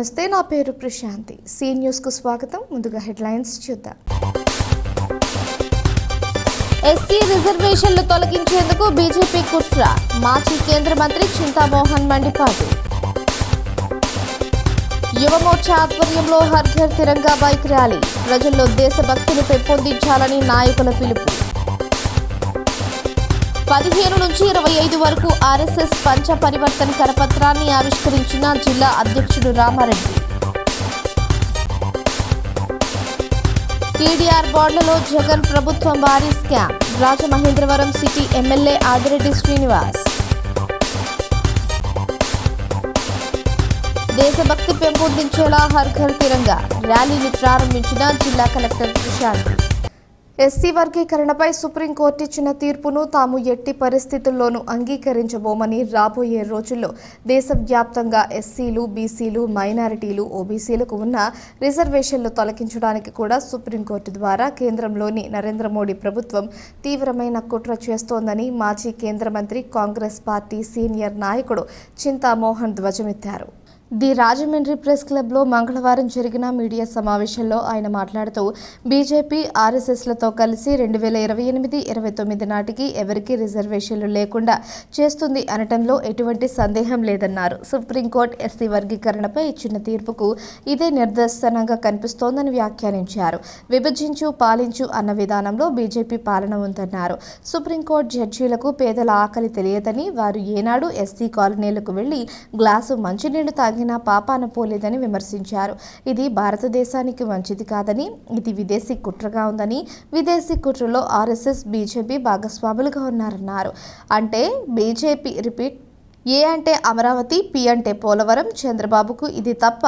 నమస్తే, నా పేరు ప్రశాంతి. సి న్యూస్ కు స్వాగతం. ముందుగా హెడ్లైన్స్ చూద్దాం. ఎస్సీ రిజర్వేషన్లు తొలగించేందుకు బీజేపీ కుట్ర. మాజీ కేంద్ర మంత్రి చింతామోహన్ మండిపాటు. యువమోర్చా ఆధ్వర్యంలో హర్ ఘర్ తిరంగా బైక్ ర్యాలీ. ప్రజల్లో దేశభక్తిని పెంపొందించాలని నాయకుల పిలుపు. 15 నుంచి 25 వరకు ఆర్ఎస్ఎస్ పంచ పరివర్తన కరపత్రాన్ని ఆవిష్కరించిన జిల్లా అధ్యక్షుడు రామారెడ్డి. టీడీఆర్ బాండ్లలో జగన్ ప్రభుత్వం భారీ scam. Rajamahendravaram city MLA Adireddy Srinivas. దేశభక్తి పెంపొందించేలా హర్ ఘర్ తిరంగా ర్యాలీని ప్రారంభించిన జిల్లా కలెక్టర్ ప్రశాంత్. ఎస్సీ వర్గీకరణపై సుప్రీంకోర్టు ఇచ్చిన తీర్పును తాము ఎట్టి పరిస్థితుల్లోనూ అంగీకరించబోమని, రాబోయే రోజుల్లో దేశవ్యాప్తంగా ఎస్సీలు, బీసీలు, మైనారిటీలు, ఓబీసీలకు ఉన్న రిజర్వేషన్లు తొలగించడానికి కూడా సుప్రీంకోర్టు ద్వారా కేంద్రంలోని నరేంద్ర మోడీ ప్రభుత్వం తీవ్రమైన కుట్ర చేస్తోందని మాజీ కేంద్ర మంత్రి, కాంగ్రెస్ పార్టీ సీనియర్ నాయకుడు చింతామోహన్ ధ్వజమెత్తారు. ది రాజమండ్రి ప్రెస్ క్లబ్లో మంగళవారం జరిగిన మీడియా సమావేశంలో ఆయన మాట్లాడుతూ, బీజేపీ, ఆర్ఎస్ఎస్లతో కలిసి 2028-29 నాటికి ఎవరికీ రిజర్వేషన్లు లేకుండా చేస్తుంది అనటంలో ఎటువంటి సందేహం లేదన్నారు. సుప్రీంకోర్టు ఎస్సీ వర్గీకరణపై ఇచ్చిన తీర్పుకు ఇదే నిదర్శనంగా కనిపిస్తోందని వ్యాఖ్యానించారు. విభజించు, పాలించు అన్న విధానంలో బీజేపీ పాలన ఉందన్నారు. సుప్రీంకోర్టు జడ్జీలకు పేదల ఆకలి తెలియదని, వారు ఏనాడు ఎస్సీ కాలనీలకు వెళ్లి గ్లాసు మంచినీళ్లు తాగి పాపాన పోలేదని విమర్శించారు. ఇది భారతదేశానికి మంచిది కాదని, ఇది విదేశీ కుట్రగా ఉందని, విదేశీ కుట్రలో ఆర్ఎస్ఎస్, బీజేపీ భాగస్వాములుగా ఉన్నారన్నారు. అంటే బీజేపీ రిపీట్, ఏ అంటే అమరావతి, పి అంటే పోలవరం. చంద్రబాబుకు ఇది తప్ప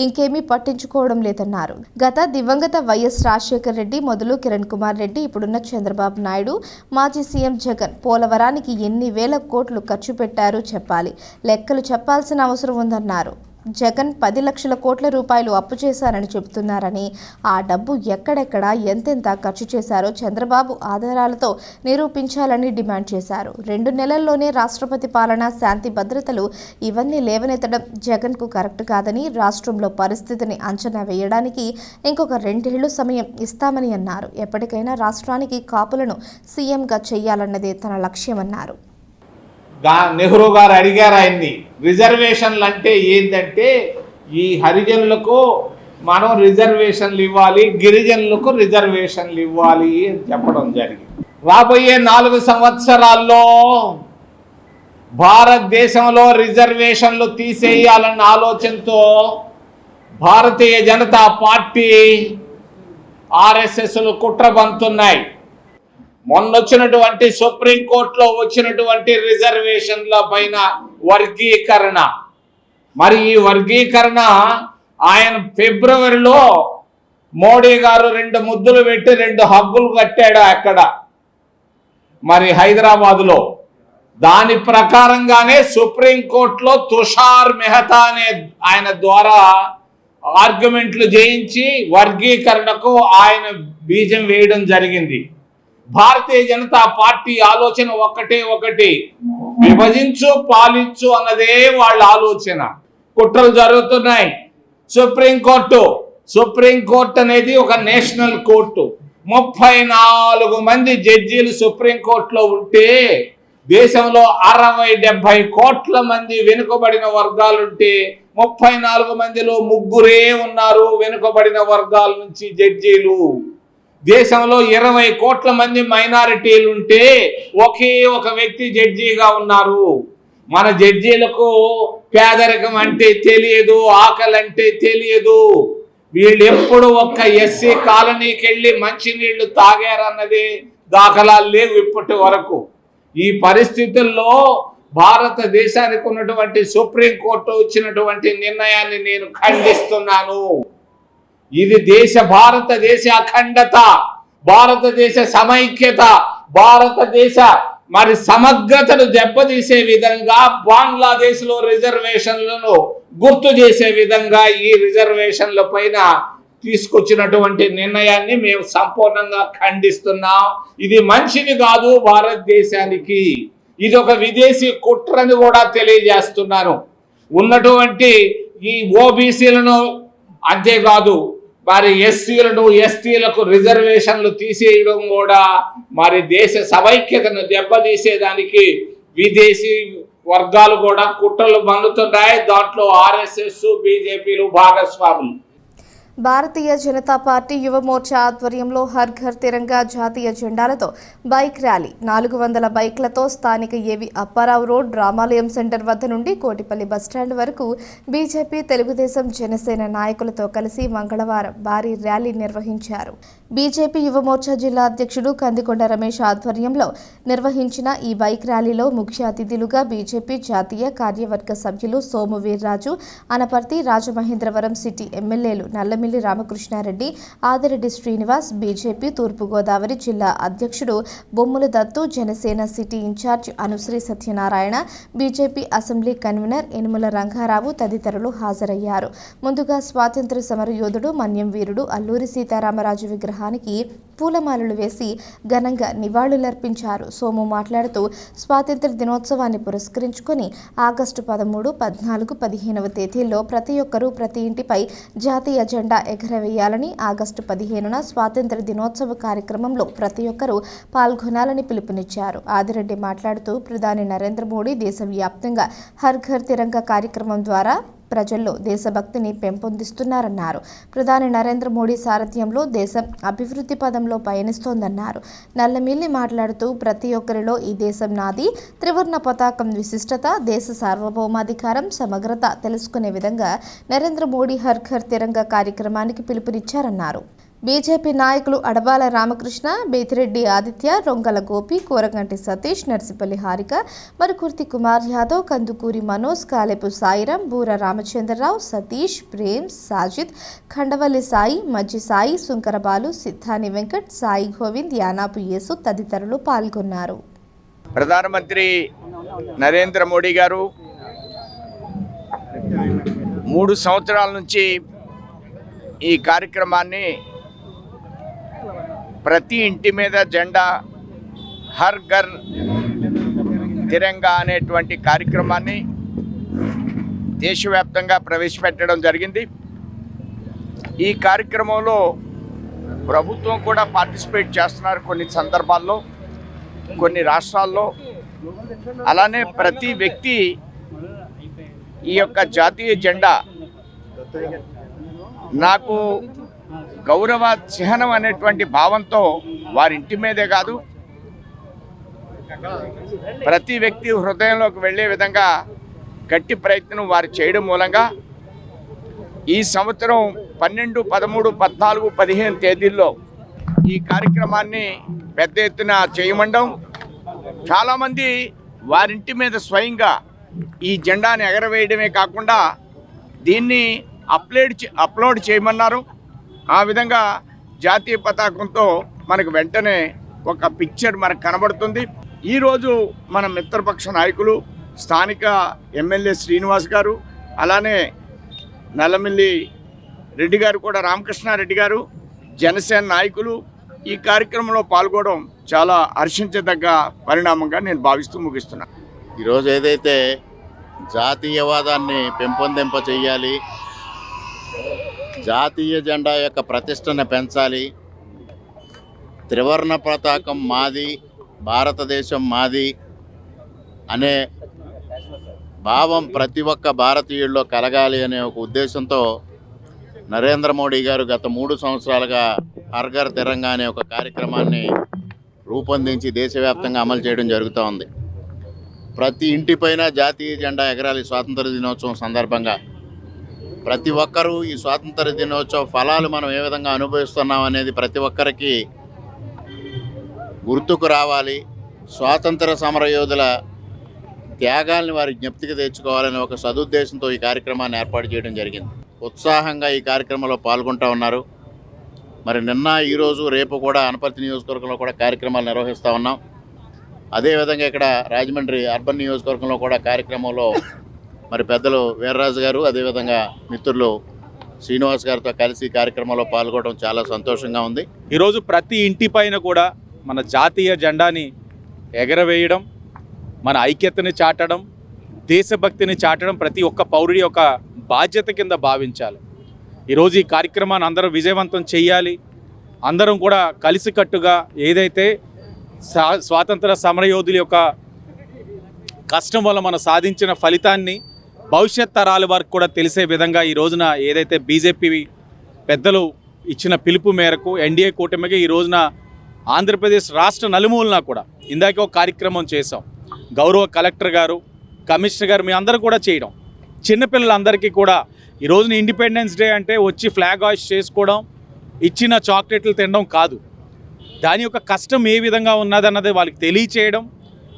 ఇంకేమీ పట్టించుకోవడం లేదన్నారు. గత దివంగత వైఎస్ రాజశేఖర్ రెడ్డి మొదలు కిరణ్ కుమార్ రెడ్డి, ఇప్పుడున్న చంద్రబాబు నాయుడు, మాజీ సీఎం జగన్ పోలవరానికి ఎన్ని వేల కోట్లు ఖర్చు పెట్టారో చెప్పాలి, లెక్కలు చెప్పాల్సిన అవసరం ఉందన్నారు. జగన్ 10 లక్షల కోట్ల రూపాయలు అప్పు చేశారని చెబుతున్నారని, ఆ డబ్బు ఎక్కడెక్కడ ఎంతెంత ఖర్చు చేశారో చంద్రబాబు ఆధారాలతో నిరూపించాలని డిమాండ్ చేశారు. 2 నెలల్లోనే రాష్ట్రపతి పాలన, శాంతి భద్రతలు ఇవన్నీ లేవనెత్తడం జగన్కు కరెక్ట్ కాదని, రాష్ట్రంలో పరిస్థితిని అంచనా వేయడానికి ఇంకొక 2 ఏళ్లు సమయం ఇస్తామని అన్నారు. ఎప్పటికైనా రాష్ట్రానికి కాపులను సీఎంగా చేయాలన్నదే తన లక్ష్యమన్నారు. నెహ్రూ గారు అడిగారు ఆయన్ని, రిజర్వేషన్లు అంటే ఏంటంటే ఈ హరిజనులకు మనం రిజర్వేషన్లు ఇవ్వాలి, గిరిజనులకు రిజర్వేషన్లు ఇవ్వాలి అని చెప్పడం జరిగింది. రాబోయే 4 సంవత్సరాల్లో భారతదేశంలో రిజర్వేషన్లు తీసేయాలన్న ఆలోచనతో భారతీయ జనతా పార్టీ, ఆర్ఎస్ఎస్లు కుట్రబంతున్నాయి. మొన్నొచ్చినటువంటి సుప్రీంకోర్టులో వచ్చినటువంటి రిజర్వేషన్ల పైన వర్గీకరణ, మరి ఈ వర్గీకరణ ఆయన ఫిబ్రవరిలో మోడీ గారు 2 ముద్దులు పెట్టి 2 హగ్గులు కట్టాడు అక్కడ మరి హైదరాబాదులో. దాని ప్రకారంగానే సుప్రీంకోర్టులో తుషార్ మెహతా అనే ఆయన ద్వారా ఆర్గ్యుమెంట్లు చేయించి వర్గీకరణకు ఆయన బీజం వేయడం జరిగింది. భారతీయ జనతా పార్టీ ఆలోచన ఒకటి, విభజించు, పాలించు అన్నదే వాళ్ళ ఆలోచన. కుట్రలు జరుగుతున్నాయి. సుప్రీంకోర్టు అనేది ఒక నేషనల్ కోర్టు. 34 మంది జడ్జీలు సుప్రీంకోర్టులో ఉంటే, దేశంలో 60-70 కోట్ల మంది వెనుకబడిన వర్గాలుంటే 34 మందిలో 3 ఉన్నారు వెనుకబడిన వర్గాల నుంచి జడ్జీలు. దేశంలో 20 కోట్ల మంది మైనారిటీలు ఉంటే ఒకే ఒక వ్యక్తి జడ్జిగా ఉన్నారు. మన జడ్జీలకు పేదరికం అంటే తెలియదు, ఆకలి అంటే తెలియదు. వీళ్ళు ఎప్పుడు ఒక్క ఎస్సీ కాలనీకి వెళ్ళి మంచినీళ్లు తాగారన్నది దాఖలాలు లేవు ఇప్పటి వరకు. ఈ పరిస్థితుల్లో భారతదేశానికి ఉన్నటువంటి సుప్రీంకోర్టు వచ్చినటువంటి నిర్ణయాన్ని నేను ఖండిస్తున్నాను. ఇది భారతదేశ అఖండత, భారతదేశ సమైక్యత, భారతదేశ మరి సమగ్రతను దెబ్బతీసే విధంగా, బంగ్లాదేశ్లో రిజర్వేషన్లను గుర్తు చేసే విధంగా ఈ రిజర్వేషన్ల పైన తీసుకొచ్చినటువంటి నిర్ణయాన్ని మేము సంపూర్ణంగా ఖండిస్తున్నాం. ఇది మంచిది కాదు భారతదేశానికి. ఇది ఒక విదేశీ కుట్రని కూడా తెలియజేస్తున్నాను. ఉన్నటువంటి ఈ ఓబీసీలను, అంతేకాదు మరి ఎస్సీలను, ఎస్టీలకు రిజర్వేషన్లు తీసేయడం కూడా మరి దేశ సమైక్యతను దెబ్బతీసేదానికి విదేశీ వర్గాలు కూడా కుట్రలు మన్నుతున్నాయి. దాంట్లో ఆర్ఎస్ఎస్, బీజేపీలు భాగస్వాములు. భారతీయ జనతా పార్టీ యువ మోర్చా ఆధ్వర్యంలో హర్ ఘర్ తిరంగా జాతీయ జెండాలతో బైక్ ర్యాలీ 400 బైక్లతో స్థానిక ఏవి అప్పారావు రోడ్ రామాలయం సెంటర్ వద్ద నుండి కోటిపల్లి బస్టాండ్ వరకు బీజేపీ, తెలుగుదేశం, జనసేన నాయకులతో కలిసి మంగళవారం భారీ ర్యాలీ నిర్వహించారు. బీజేపీ యువ మోర్చా జిల్లా అధ్యక్షుడు కందికొండ రమేష్ ఆధ్వర్యంలో నిర్వహించిన ఈ బైక్ ర్యాలీలో ముఖ్య అతిథులుగా బీజేపీ జాతీయ కార్యవర్గ సభ్యులు సోము వీర్రాజు, అనపర్తి, రాజమహేంద్రవరం సిటీ ఎమ్మెల్యేలు నల్లమిల్లి రామకృష్ణారెడ్డి, ఆదిరెడ్డి శ్రీనివాస్, బీజేపీ తూర్పుగోదావరి జిల్లా అధ్యక్షుడు Bommula Dattu, Janasena city incharge Anusri Satyanarayana, BJP assembly convener Yanamala Ranga Rao తదితరులు హాజరయ్యారు. ముందుగా స్వాతంత్ర్య సమరయోధుడు మన్యం వీరుడు అల్లూరి సీతారామరాజు విగ్రహానికి పూలమాలలు వేసి ఘనంగా నివాళులర్పించారు. సోము మాట్లాడుతూ స్వాతంత్ర్య దినోత్సవాన్ని పురస్కరించుకొని ఆగస్టు 13, 14, 15వ తేదీల్లో ప్రతి ఒక్కరూ ప్రతి ఇంటిపై జాతీయ జెండా ఎగరవేయాలని, ఆగస్టు 15న స్వాతంత్ర్య దినోత్సవ కార్యక్రమంలో ప్రతి ఒక్కరూ పాల్గొనాలని పిలుపునిచ్చారు. ఆదిరెడ్డి మాట్లాడుతూ ప్రధాని నరేంద్ర మోడీ దేశవ్యాప్తంగా హర్ ఘర్ తిరంగా కార్యక్రమం ద్వారా ప్రజల్లో దేశభక్తిని పెంపొందిస్తున్నారన్నారు. ప్రధాని నరేంద్ర మోడీ సారథ్యంలో దేశం అభివృద్ధి పదంలో పయనిస్తోందన్నారు. నల్లమిల్లి మాట్లాడుతూ ప్రతి ఒక్కరిలో ఈ దేశం నాది, త్రివర్ణ పతాకం విశిష్టత, దేశ సార్వభౌమాధికారం, సమగ్రత తెలుసుకునే విధంగా నరేంద్ర మోడీ హర్ ఘర్ తిరంగా కార్యక్రమానికి పిలుపునిచ్చారన్నారు. బీజేపీ నాయకులు అడబాల రామకృష్ణ, బేతిరెడ్డి ఆదిత్య, రొంగల గోపి, కూరగంటి సతీష్, నర్సిపల్లి హారిక, మరుకుర్తి కుమార్ యాదవ్, కందుకూరి మనోజ్, కాలేపు సాయిరాం, బూర రామచంద్రరావు, సతీష్, ప్రేమ్, సాజిద్, ఖండవల్లి సాయి, మజ్జి సాయి, సుంకరబాలు, సిద్ధాని వెంకట్, సాయి గోవింద్, యానాపు యేసు తదితరులు పాల్గొన్నారు. ప్రధానమంత్రి నరేంద్ర మోడీ గారు 3 సంవత్సరాల నుంచి ఈ కార్యక్రమాన్ని ప్రతి ఇంటి మీద జెండా, హర్ ఘర్ తిరంగా అనేటువంటి కార్యక్రమాన్ని దేశవ్యాప్తంగా ప్రవేశపెట్టడం జరిగింది. ఈ కార్యక్రమంలో ప్రభుత్వం కూడా పార్టిసిపేట్ చేస్తున్నారు కొన్ని సందర్భాల్లో, కొన్ని రాష్ట్రాల్లో. అలానే ప్రతి వ్యక్తి ఈ యొక్క జాతీయ జెండా నాకు గౌరవ చిహ్నం అనేటువంటి భావంతో వారి ఇంటి మీదే కాదు, ప్రతి వ్యక్తి హృదయంలోకి వెళ్ళే విధంగా గట్టి ప్రయత్నం వారు చేయడం మూలంగా ఈ సంవత్సరం 12, 13, 14, 15 తేదీల్లో ఈ కార్యక్రమాన్ని పెద్ద ఎత్తున చేయమండం, చాలామంది వారింటి మీద స్వయంగా ఈ జెండాని ఎగరవేయడమే కాకుండా దీన్ని అప్లోడ్ చేయమన్నారు. ఆ విధంగా జాతీయ పతాకంతో మనకు వెంటనే ఒక పిక్చర్ మనకు కనబడుతుంది. ఈరోజు మన మిత్రపక్ష నాయకులు స్థానిక ఎమ్మెల్యే శ్రీనివాస్ గారు, అలానే నల్లమిల్లి రెడ్డి గారు కూడా, రామకృష్ణారెడ్డి గారు, జనసేన నాయకులు ఈ కార్యక్రమంలో పాల్గొనడం చాలా హర్షించదగ్గ పరిణామంగా నేను భావిస్తూ ముగిస్తున్నాను. ఈరోజు ఏదైతే జాతీయవాదాన్ని పెంపొందింప చేయాలి, జాతీయ జెండా యొక్క ప్రతిష్టను పెంచాలి, త్రివర్ణ పతాకం మాది, భారతదేశం మాది అనే భావం ప్రతి ఒక్క భారతీయుల్లో కలగాలి అనే ఒక ఉద్దేశంతో నరేంద్ర మోడీ గారు గత 3 సంవత్సరాలుగా హర్ ఘర్ తిరంగా అనే ఒక కార్యక్రమాన్ని రూపొందించి దేశవ్యాప్తంగా అమలు చేయడం జరుగుతూ ఉంది. ప్రతి ఇంటిపైన జాతీయ జెండా ఎగరాలి. స్వాతంత్ర దినోత్సవం సందర్భంగా ప్రతి ఒక్కరూ ఈ స్వాతంత్ర దినోత్సవ ఫలాలు మనం ఏ విధంగా అనుభవిస్తున్నాం అనేది ప్రతి ఒక్కరికి గుర్తుకు రావాలి. స్వాతంత్ర సమరయోధుల త్యాగాల్ని వారి జ్ఞప్తికి తెచ్చుకోవాలని ఒక సదుద్దేశంతో ఈ కార్యక్రమాన్ని ఏర్పాటు చేయడం జరిగింది. ఉత్సాహంగా ఈ కార్యక్రమంలో పాల్గొంటూ ఉన్నారు. మరి నిన్న, ఈరోజు, రేపు కూడా అనపర్తి నియోజకవర్గంలో కూడా కార్యక్రమాలు నిర్వహిస్తూ ఉన్నాం. అదేవిధంగా ఇక్కడ రాజమండ్రి అర్బన్ నియోజకవర్గంలో కూడా కార్యక్రమంలో మరి పెద్దలు వీర్రాజు గారు, అదేవిధంగా మిత్రులు శ్రీనివాస్ గారితో కలిసి కార్యక్రమంలో పాల్గొనడం చాలా సంతోషంగా ఉంది. ఈరోజు ప్రతి ఇంటి పైన కూడా మన జాతీయ జెండాని ఎగరవేయడం, మన ఐక్యతని చాటడం, దేశభక్తిని చాటడం ప్రతి ఒక్క పౌరుడి యొక్క బాధ్యత కింద భావించాలి. ఈరోజు ఈ కార్యక్రమాన్ని అందరూ విజయవంతం చేయాలి. అందరం కూడా కలిసికట్టుగా ఏదైతే స్వాతంత్ర సమరయోధుల యొక్క కష్టం వల్ల మనం సాధించిన ఫలితాన్ని భవిష్యత్ తరాల వరకు కూడా తెలిసే విధంగా ఈ రోజున ఏదైతే బీజేపీ పెద్దలు ఇచ్చిన పిలుపు మేరకు ఎన్డీఏ కూటమికి ఈ రోజున ఆంధ్రప్రదేశ్ రాష్ట్ర నలుమూలన కూడా ఇందాక ఒక కార్యక్రమం చేసాం. గౌరవ కలెక్టర్ గారు, కమిషనర్ గారు మీ అందరూ కూడా చేయడం, చిన్నపిల్లలందరికీ కూడా ఈ రోజున ఇండిపెండెన్స్ డే అంటే వచ్చి ఫ్లాగ్ హాయిస్ట్ చేసుకోవడం, ఇచ్చిన చాక్లెట్లు తినడం కాదు. దాని యొక్క కష్టం ఏ విధంగా ఉన్నదన్నది వాళ్ళకి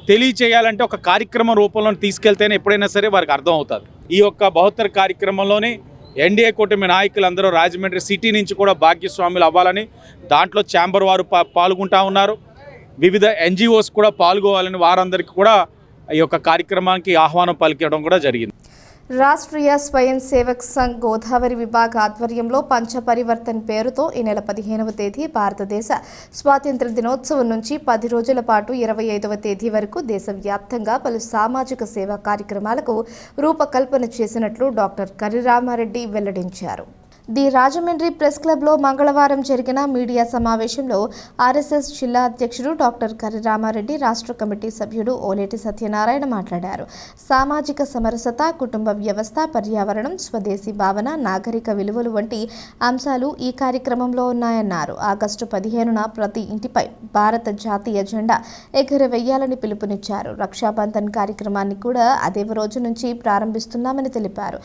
తెలియచేయాలంటే ఒక కార్యక్రమం రూపంలో తీసుకెళ్తేనే ఎప్పుడైనా సరే వారికి అర్థం అవుతుంది. ఈ యొక్క బహుత్తర కార్యక్రమంలోనే ఎన్డీఏ కూటమి నాయకులందరూ రాజమండ్రి సిటీ నుంచి కూడా భాగ్యస్వాములు అవ్వాలని, దాంట్లో ఛాంబర్ వారు పాల్గొంటూ ఉన్నారు. వివిధ ఎన్జిఓస్ కూడా పాల్గొవాలని వారందరికీ కూడా ఈ యొక్క కార్యక్రమానికి ఆహ్వానం పలికడం కూడా జరిగింది. రాష్ట్రీయ స్వయం సేవక్ సంఘ్ గోదావరి విభాగ ఆధ్వర్యంలో పంచ పరివర్తన్ పేరుతో ఈ నెల 15వ తేదీ భారతదేశ స్వాతంత్ర్య దినోత్సవం నుంచి 10 రోజుల పాటు 25వ తేదీ వరకు దేశవ్యాప్తంగా పలు సామాజిక సేవా కార్యక్రమాలకు రూపకల్పన చేసినట్లు డాక్టర్ కర్రిరామారెడ్డి వెల్లడించారు. ది రాజమండ్రి ప్రెస్ క్లబ్లో మంగళవారం జరిగిన మీడియా సమావేశంలో ఆర్ఎస్ఎస్ జిల్లా అధ్యక్షుడు డాక్టర్ కర్రిరామారెడ్డి, రాష్ట్ర కమిటీ సభ్యుడు ఓలేటి సత్యనారాయణ మాట్లాడారు. సామాజిక సమరసత, కుటుంబ వ్యవస్థ, పర్యావరణం, స్వదేశీ భావన, నాగరిక విలువలు వంటి అంశాలు ఈ కార్యక్రమంలో ఉన్నాయన్నారు. ఆగస్టు 15న ప్రతి ఇంటిపై భారత జాతీయ జెండా ఎగురవేయాలని పిలుపునిచ్చారు. రక్షాబంధన్ కార్యక్రమాన్ని కూడా అదే రోజు నుంచి ప్రారంభిస్తున్నామని తెలిపారు.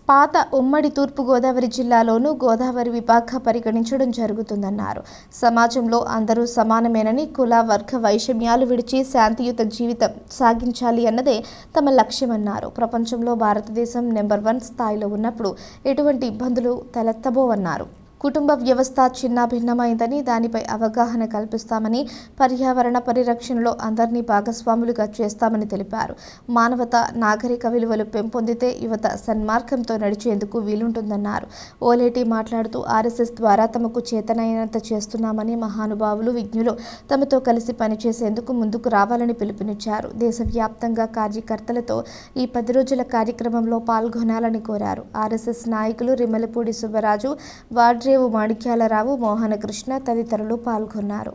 పాత ఉమ్మడి తూర్పుగోదావరి జిల్లాలోనూ గోదావరి విభాగ పరిగణించడం జరుగుతుందన్నారు. సమాజంలో అందరూ సమానమేనని, కుల వర్గ వైషమ్యాలు విడిచి శాంతియుత జీవితం సాగించాలి అన్నదే తమ లక్ష్యమన్నారు. ప్రపంచంలో భారతదేశం నెంబర్ 1 స్థాయిలో ఉన్నప్పుడు ఎటువంటి ఇబ్బందులు తలెత్తబోవన్నారు. కుటుంబ వ్యవస్థ చిన్నాభిన్నమైందని, దానిపై అవగాహన కల్పిస్తామని, పర్యావరణ పరిరక్షణలో అందరినీ భాగస్వాములుగా చేస్తామని తెలిపారు. మానవత, నాగరిక విలువలు పెంపొందితే యువత సన్మార్గంతో నడిచేందుకు వీలుంటుందన్నారు. ఓలేటి మాట్లాడుతూ ఆర్ఎస్ఎస్ ద్వారా తమకు చేతనైనంత చేస్తున్నామని, మహానుభావులు, విజ్ఞులు తమతో కలిసి పనిచేసేందుకు ముందుకు రావాలని పిలుపునిచ్చారు. దేశవ్యాప్తంగా కార్యకర్తలతో ఈ 10 రోజుల కార్యక్రమంలో పాల్గొనాలని కోరారు. ఆర్ఎస్ఎస్ నాయకులు రిమ్మలపూడి సుబ్బరాజు, వాడ్రేవు మాణిక్యాలరావు, మోహనకృష్ణ తదితరులు పాల్గొన్నారు.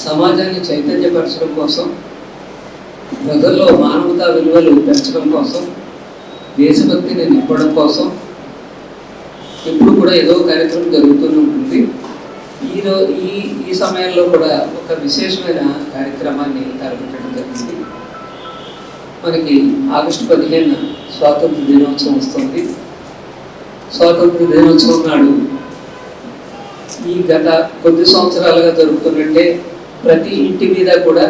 సమాజాన్ని చైతన్యపరచడం కోసం, ప్రజల్లో మానవతా విలువలు పెంచడం కోసం, దేశభక్తిని నింపడం కోసం ఎప్పుడు కూడా ఏదో కార్యక్రమం జరుగుతూనే ఉంటుంది. ఈ సమయంలో కూడా ఒక విశేషమైన కార్యక్రమాన్ని తలపెట్టడం జరిగింది. మనకి ఆగస్టు 15 స్వాతంత్ర దినోత్సవం వస్తుంది. స్వాతంత్ర దినోత్సవం నాడు ఈ గత కొద్ది సంవత్సరాలుగా జరుగుతున్నట్టే ప్రతి ఇంటి మీద కూడా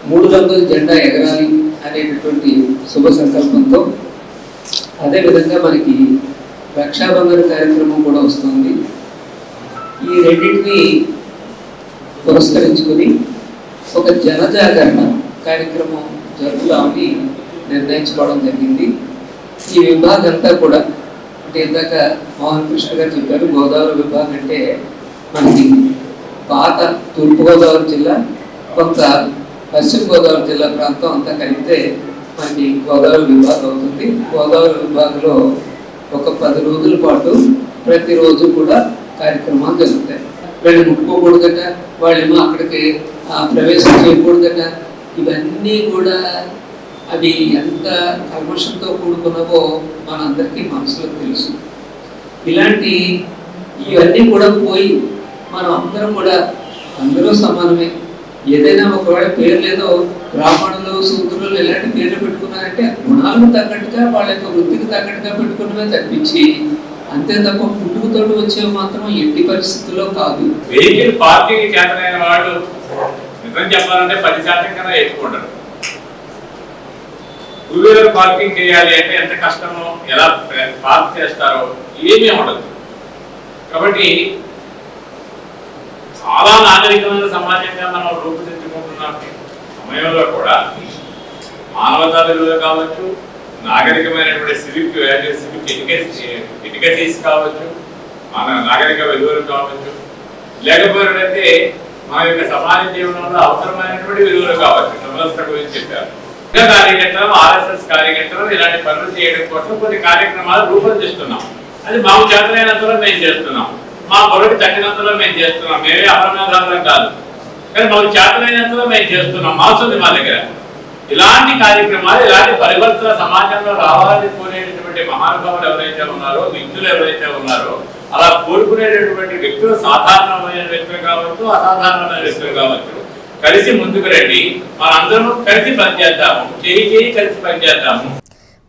3 రంగుల జెండా ఎగరాలి అనేటటువంటి శుభ సంకల్పంతో, అదేవిధంగా మనకి రక్షాబంధన కార్యక్రమం కూడా వస్తుంది. ఈ రెండింటిని పురస్కరించుకుని ఒక జనజాగరణ కార్యక్రమం జరుపుదామని నిర్ణయించుకోవడం జరిగింది. ఈ విభాగం అంతా కూడా అంటే ఇందాక మోహన్ కృష్ణ గారు చెప్పారు, గోదావరి విభాగం అంటే మనకి పాత తూర్పుగోదావరి జిల్లా, కొంత పశ్చిమ గోదావరి జిల్లా ప్రాంతం అంతా కలిపితే మనకి గోదావరి విభాగం అవుతుంది. గోదావరి విభాగంలో ఒక 10 రోజుల పాటు ప్రతిరోజు కూడా కార్యక్రమాలు జరుగుతాయి. వీళ్ళు ముట్టుకోకూడదట, వాళ్ళేమో అక్కడికి ప్రవేశం చేయకూడదట. ఇవన్నీ కూడా అవి ఎంత కల్మషంతో కూడుకున్నవో మనందరికీ మనసులో తెలుసు. ఇవన్నీ కూడా పోయి మనం అందరం కూడా అందరూ సమానమే. ఏదైనా ఒకవేళ పేరు లేదో బ్రాహ్మణులు, శూద్రులు ఇలాంటి పేర్లు పెట్టుకున్నారంటే గుణాలకు తగ్గట్టుగా వాళ్ళ యొక్క వృత్తికి తగ్గట్టుగా పెట్టుకున్నవే తప్పించి, అంతే తప్ప పుట్టుకతోటి వచ్చేవి మాత్రం ఎట్టి పరిస్థితుల్లో కాదు. వెహికల్ పార్కింగ్ చేతనైన వాళ్ళు నిజం చెప్పాలంటే 10% కన్నా ఎక్కువ ఉండరు. 2-వీలర్ పార్కింగ్ చేయాలి అంటే ఎంత కష్టమో, ఎలా పార్క్ చేస్తారో ఏమీ ఉండదు. కాబట్టి చాలా నాగరికమైన సమాజంగా మనం రూపుదిద్దుకుంటున్న సమయంలో కూడా మానవతా విలువలు కావచ్చు, నాగరికమైనటువంటి సివిక్ వాల్యూస్, ఎడ్యుకేషన్స్ కావచ్చు, మన నాగరిక విలువలు కావచ్చు, లేకపోయినట్లయితే మన యొక్క సమాజ జీవనంలో అవసరమైనటువంటి విలువలు కావచ్చు. సమరసత గురించి చెప్పారు. కార్యకర్తలు, ఆర్ఎస్ఎస్ కార్యకర్తలు ఇలాంటి పనులు చేయడం కోసం కొన్ని కార్యక్రమాలు రూపొందిస్తున్నాం. అది మాకు చేతనైనంతలో మేము చేస్తున్నాం, మా పొరకి తగ్గినంతలో మేము చేస్తున్నాం. మేమే అప్రమాదాలం కాదు, కానీ మాకు చేతనైనంతలో మేము చేస్తున్నాం. మాస్తుంది మా దగ్గర. ఇలాంటి కార్యక్రమాలు, ఇలాంటి పరివర్తన సమాజంలో రావాలని కోరేటటువంటి మహానుభావులు ఎవరైతే ఉన్నారో, వ్యక్తులు ఎవరైతే ఉన్నారో, అలా కోరుకునేటటువంటి వ్యక్తులు సాధారణమైన వ్యక్తులు కావచ్చు, అసాధారణమైన వ్యక్తులు కావచ్చు, కలిసి ముందుకు రండి. మనందరం కలిసి పనిచేద్దాము, చేయి కలిసి పనిచేద్దాము.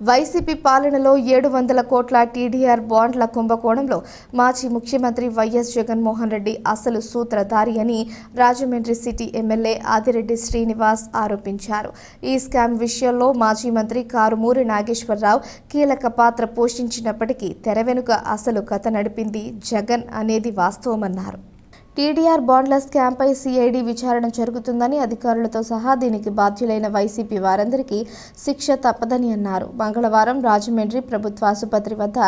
వైసీపీ పాలనలో 700 కోట్ల టీడీఆర్ బాండ్ల కుంభకోణంలో మాజీ ముఖ్యమంత్రి వైఎస్ జగన్మోహన్ రెడ్డి అసలు సూత్రధారి అని రాజమండ్రి సిటీ ఎమ్మెల్యే ఆదిరెడ్డి శ్రీనివాస్ ఆరోపించారు. ఈ స్కామ్ విషయంలో మాజీ మంత్రి కారుమూరి నాగేశ్వరరావు కీలక పాత్ర పోషించినప్పటికీ తెర వెనుక అసలు కథ నడిపింది జగన్ అనేది వాస్తవమన్నారు. టీడీఆర్ బాండ్ల స్కామ్పై సిఐడి విచారణ జరుగుతుందని, అధికారులతో సహా దీనికి బాధ్యులైన వైసీపీ వారందరికీ శిక్ష తప్పదని అన్నారు. మంగళవారం రాజమండ్రి ప్రభుత్వ ఆసుపత్రి వద్ద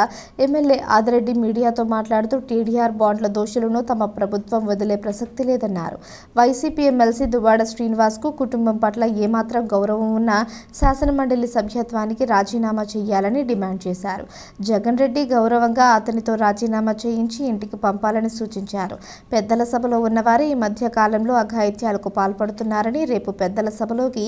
ఎమ్మెల్యే ఆదిరెడ్డి మీడియాతో మాట్లాడుతూ టీడీఆర్ బాండ్ల దోషులను తమ ప్రభుత్వం వదిలే ప్రసక్తి లేదన్నారు. వైసీపీ ఎమ్మెల్సీ దువ్వాడ శ్రీనివాస్కు కుటుంబం పట్ల ఏమాత్రం గౌరవం ఉన్నా శాసనమండలి సభ్యత్వానికి రాజీనామా చేయాలని డిమాండ్ చేశారు. జగన్ రెడ్డి గౌరవంగా అతనితో రాజీనామా చేయించి ఇంటికి పంపాలని సూచించారు. పెద్దల సభలో ఉన్నవారు ఈ మధ్య కాలంలో అఘాయిత్యాలకు పాల్పడుతున్నారని, రేపు పెద్దల సభలోకి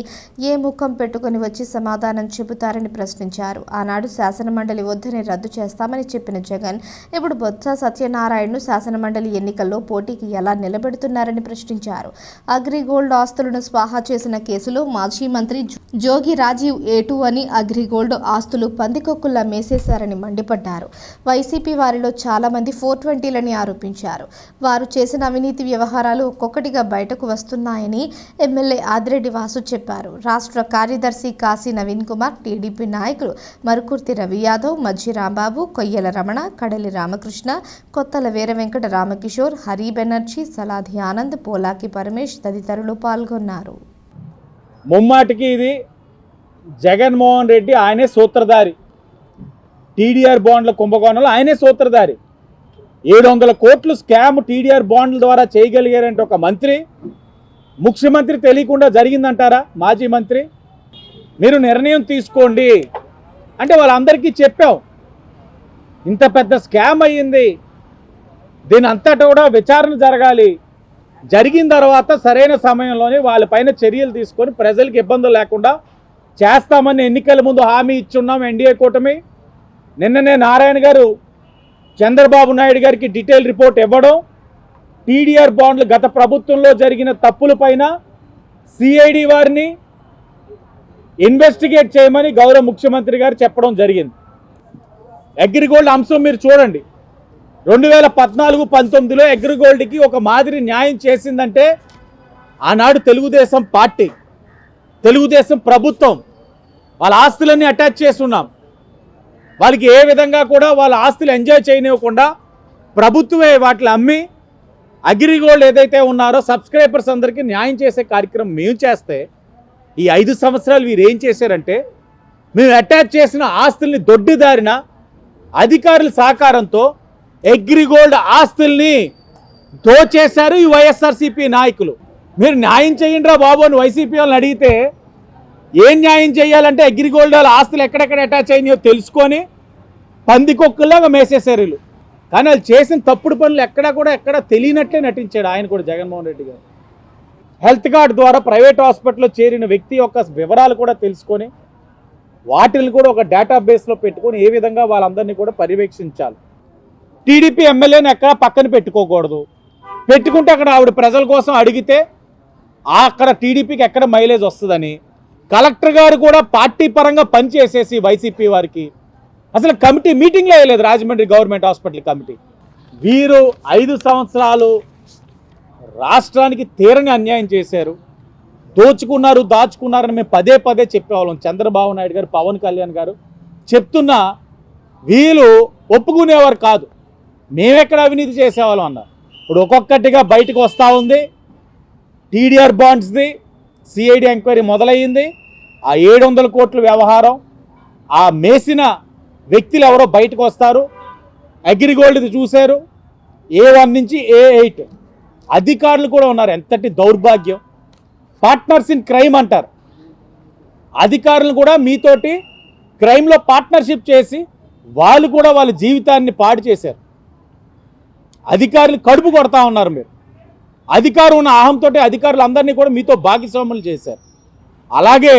ఏ ముఖం పెట్టుకుని వచ్చి సమాధానం చెబుతారని ప్రశ్నించారు. ఆనాడు శాసనమండలి వద్దని రద్దు చేస్తామని చెప్పిన జగన్ ఇప్పుడు బొత్స సత్యనారాయణను శాసనమండలి ఎన్నికల్లో పోటీకి ఎలా నిలబెడుతున్నారని ప్రశ్నించారు. అగ్రిగోల్డ్ ఆస్తులను స్వాహా చేసిన కేసులో మాజీ మంత్రి జోగి రాజీవ్ ఏటు అని అగ్రిగోల్డ్ ఆస్తులు పందికొక్కుల్లా మేసేశారని మండిపడ్డారు. వైసీపీ వారిలో చాలా మంది 420లని ఆరోపించారు. వారు చేసిన అవినీతి వ్యవహారాలు ఒక్కొక్కటిగా బయటకు వస్తున్నాయని ఎమ్మెల్యే ఆదిరెడ్డి వాసు చెప్పారు. రాష్ట్ర కార్యదర్శి కాశీ నవీన్ కుమార్, టీడీపీ నాయకులు మరుకుర్తి రవి యాదవ్, మజ్జి రాంబాబు, కొయ్యల రమణ, కడలి రామకృష్ణ, కొత్తల వీర వెంకట రామకిషోర్, హరి బెనర్జీ, సలాది ఆనంద్, పోలాకి పరమేష్ తదితరులు పాల్గొన్నారు. ముమ్మాటికి ఇది జగన్మోహన్ రెడ్డి ఆయనే సూత్రధారి. టీడీఆర్ బాండ్ల కుంభకోణంలో ఆయనే సూత్రధారి. 700 కోట్లు స్కామ్ టీడీఆర్ బాండ్ల ద్వారా చేయగలిగారంటే ఒక మంత్రి, ముఖ్యమంత్రి తెలియకుండా జరిగిందంటారా? మాజీ మంత్రి మీరు నిర్ణయం తీసుకోండి అంటే వాళ్ళందరికీ చెప్పాం, ఇంత పెద్ద స్కామ్ అయ్యింది, దీని అంతటా కూడా విచారణ జరగాలి, జరిగిన తర్వాత సరైన సమయంలోనే వాళ్ళపైన చర్యలు తీసుకొని ప్రజలకు ఇబ్బందులు లేకుండా చేస్తామని ఎన్నికల ముందు హామీ ఇచ్చున్నాం ఎన్డీఏ కూటమి. నిన్ననే నారాయణ గారు చంద్రబాబు నాయుడు గారికి డీటెయిల్ రిపోర్ట్ ఇవ్వడం, టీడీఆర్ బాండ్లు గత ప్రభుత్వంలో జరిగిన తప్పులపైన సిఐడి వారిని ఇన్వెస్టిగేట్ చేయమని గౌరవ ముఖ్యమంత్రి గారు చెప్పడం జరిగింది. అగ్రిగోల్డ్ అంశం మీరు చూడండి, 2014-19లో అగ్రిగోల్డ్కి ఒక మాదిరి న్యాయం చేసిందంటే ఆనాడు తెలుగుదేశం పార్టీ, తెలుగుదేశం ప్రభుత్వం వాళ్ళ ఆస్తులన్నీ అటాచ్ చేస్తున్నాం. వాళ్ళకి ఏ విధంగా కూడా వాళ్ళ ఆస్తులు ఎంజాయ్ చేయనివ్వకుండా ప్రభుత్వమే వాటిని అమ్మి అగ్రిగోల్డ్ ఏదైతే ఉన్నారో సబ్స్క్రైబర్స్ అందరికీ న్యాయం చేసే కార్యక్రమం మేము చేస్తే, ఈ 5 సంవత్సరాలు వీరు ఏం చేశారంటే మేము అటాచ్ చేసిన ఆస్తుల్ని దొడ్డిదారిన అధికారుల సహకారంతో అగ్రిగోల్డ్ ఆస్తుల్ని దోచేశారు ఈ వైఎస్ఆర్సీపీ నాయకులు. మీరు న్యాయం చేయండి రా బాబు అని వైసీపీ వాళ్ళని అడిగితే ఏం న్యాయం చేయాలంటే అగ్రిగోల్డ్ వాళ్ళ ఆస్తులు ఎక్కడెక్కడ అటాచ్ అయినాయో తెలుసుకొని పందికొక్కులాగా మేసేశారు వీళ్ళు. కానీ వాళ్ళు చేసిన తప్పుడు పనులు ఎక్కడ తెలియనట్లే నటించాడు ఆయన కూడా, జగన్మోహన్ రెడ్డి గారు. హెల్త్ కార్డు ద్వారా ప్రైవేట్ హాస్పిటల్లో చేరిన వ్యక్తి యొక్క వివరాలు కూడా తెలుసుకొని వాటిని కూడా ఒక డేటాబేస్లో పెట్టుకొని ఏ విధంగా వాళ్ళందరినీ కూడా పర్యవేక్షించాలి. టీడీపీ ఎమ్మెల్యేని ఎక్కడ పక్కన పెట్టుకోకూడదు, పెట్టుకుంటే అక్కడ ఆవిడ ప్రజల కోసం అడిగితే అక్కడ టీడీపీకి ఎక్కడ మైలేజ్ వస్తుందని కలెక్టర్ గారు కూడా పార్టీ పరంగా పనిచేసేసి వైసీపీ వారికి అసలు కమిటీ మీటింగ్లో వేయలేదు. Rajahmundry government hospital committee. వీరు 5 సంవత్సరాలు రాష్ట్రానికి తీరని అన్యాయం చేశారు, దోచుకున్నారు, దాచుకున్నారని మేము పదే చెప్పేవాళ్ళం. చంద్రబాబు నాయుడు గారు, పవన్ కళ్యాణ్ గారు చెప్తున్నా వీళ్ళు ఒప్పుకునేవారు కాదు. మేమెక్కడ అవినీతి చేసేవాళ్ళం అన్నారు. ఇప్పుడు ఒక్కొక్కటిగా బయటకు వస్తూ ఉంది. టీడీఆర్ బాండ్స్ది సిఐడి ఎంక్వైరీ మొదలయ్యింది. ఆ 700 కోట్ల వ్యవహారం, ఆ మేసిన వ్యక్తులు ఎవరో బయటకు వస్తారు. అగ్రిగోల్డ్ది చూశారు, A1 నుంచి A8 అధికారులు కూడా ఉన్నారు. ఎంతటి దౌర్భాగ్యం! పార్ట్నర్స్ ఇన్ క్రైమ్ అంటారు. అధికారులు కూడా మీతోటి క్రైమ్లో పార్ట్నర్షిప్ చేసి వాళ్ళు కూడా వాళ్ళ జీవితాన్ని పాడు చేశారు. అధికారులు కడుపు కొడతా ఉన్నారు. మీరు అధికారం ఉన్న అహంతో అధికారులు అందరినీ కూడా మీతో భాగస్వాములు చేశారు. అలాగే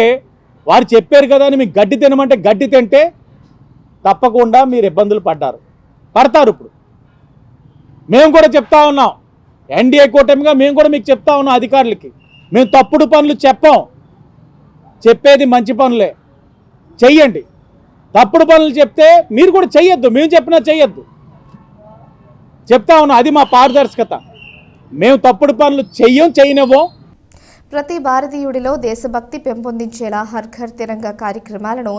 వారు చెప్పారు కదా అని మీకు గడ్డి తినమంటే గడ్డి తింటే తప్పకుండా మీరు ఇబ్బందులు పడతారు. ఇప్పుడు మేము కూడా చెప్తా ఉన్నాం, ఎన్డీఏ కూటమిగా మేము కూడా మీకు చెప్తా ఉన్నాం అధికారులకి, మేము తప్పుడు పనులు చెప్పేది మంచి పనులే చెయ్యండి. తప్పుడు పనులు చెప్తే మీరు కూడా చెయ్యొద్దు, మేము చెప్పినా చెయ్యొద్దు చెప్తా ఉన్నాం. అది మా పారదర్శకత. మేము తప్పుడు పనులు చేయనివ్వం. ప్రతి భారతీయుడిలో దేశభక్తి పెంపొందించేలా హర్ ఘర్ తిరంగా కార్యక్రమాలను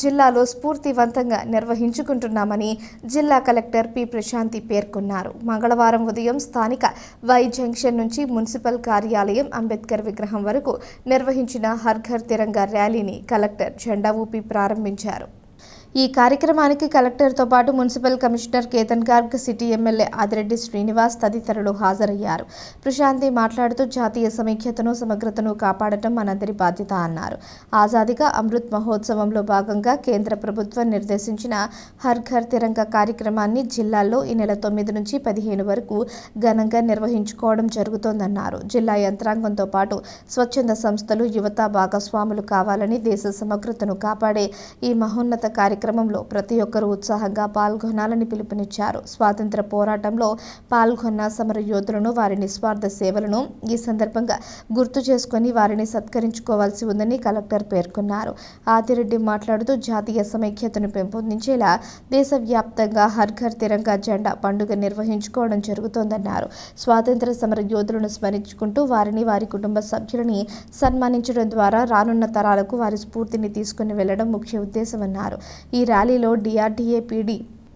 జిల్లాలో స్ఫూర్తివంతంగా నిర్వహించుకుంటున్నామని జిల్లా కలెక్టర్ పి ప్రశాంతి పేర్కొన్నారు. మంగళవారం ఉదయం స్థానిక వై జంక్షన్ నుంచి మున్సిపల్ కార్యాలయం అంబేద్కర్ విగ్రహం వరకు నిర్వహించిన హర్ ఘర్ తిరంగా ర్యాలీని కలెక్టర్ జెండా ఊపి ప్రారంభించారు. ఈ కార్యక్రమానికి కలెక్టర్తో పాటు municipal commissioner Ketan Garg, city MLA Adireddy Srinivas తదితరులు హాజరయ్యారు. ప్రశాంతి మాట్లాడుతూ జాతీయ సమైక్యతను సమగ్రతను కాపాడటం మనందరి బాధ్యత అన్నారు. ఆజాదీ కా అమృత్ మహోత్సవంలో భాగంగా కేంద్ర ప్రభుత్వం నిర్దేశించిన హర్ ఘర్ తిరంగా కార్యక్రమాన్ని జిల్లాల్లో ఈ నెల 9 నుంచి 15 వరకు ఘనంగా నిర్వహించుకోవడం జరుగుతోందన్నారు. జిల్లా యంత్రాంగంతో పాటు స్వచ్ఛంద సంస్థలు, యువత భాగస్వాములు కావాలని, దేశ సమగ్రతను కాపాడే ఈ మహోన్నత కార్యక్రమంలో ప్రతి ఒక్కరూ ఉత్సాహంగా పాల్గొనాలని పిలుపునిచ్చారు. స్వాతంత్ర పోరాటంలో పాల్గొన్న సమర యోధులను, వారి నిస్వార్థ సేవలను ఈ సందర్భంగా గుర్తు చేసుకుని వారిని సత్కరించుకోవాల్సి ఉందని కలెక్టర్ పేర్కొన్నారు. ఆదిరెడ్డి మాట్లాడుతూ జాతీయ సమైక్యతను పెంపొందించేలా దేశవ్యాప్తంగా హర్ ఘర్ తిరంగా జెండా పండుగ నిర్వహించుకోవడం జరుగుతోందన్నారు. స్వాతంత్ర సమర యోధులను స్మరించుకుంటూ వారిని, వారి కుటుంబ సభ్యులని సన్మానించడం ద్వారా రానున్న తరాలకు వారి స్ఫూర్తిని తీసుకుని వెళ్లడం ముఖ్య ఉద్దేశమన్నారు. ఈ ర్యాలీలో DRDA PD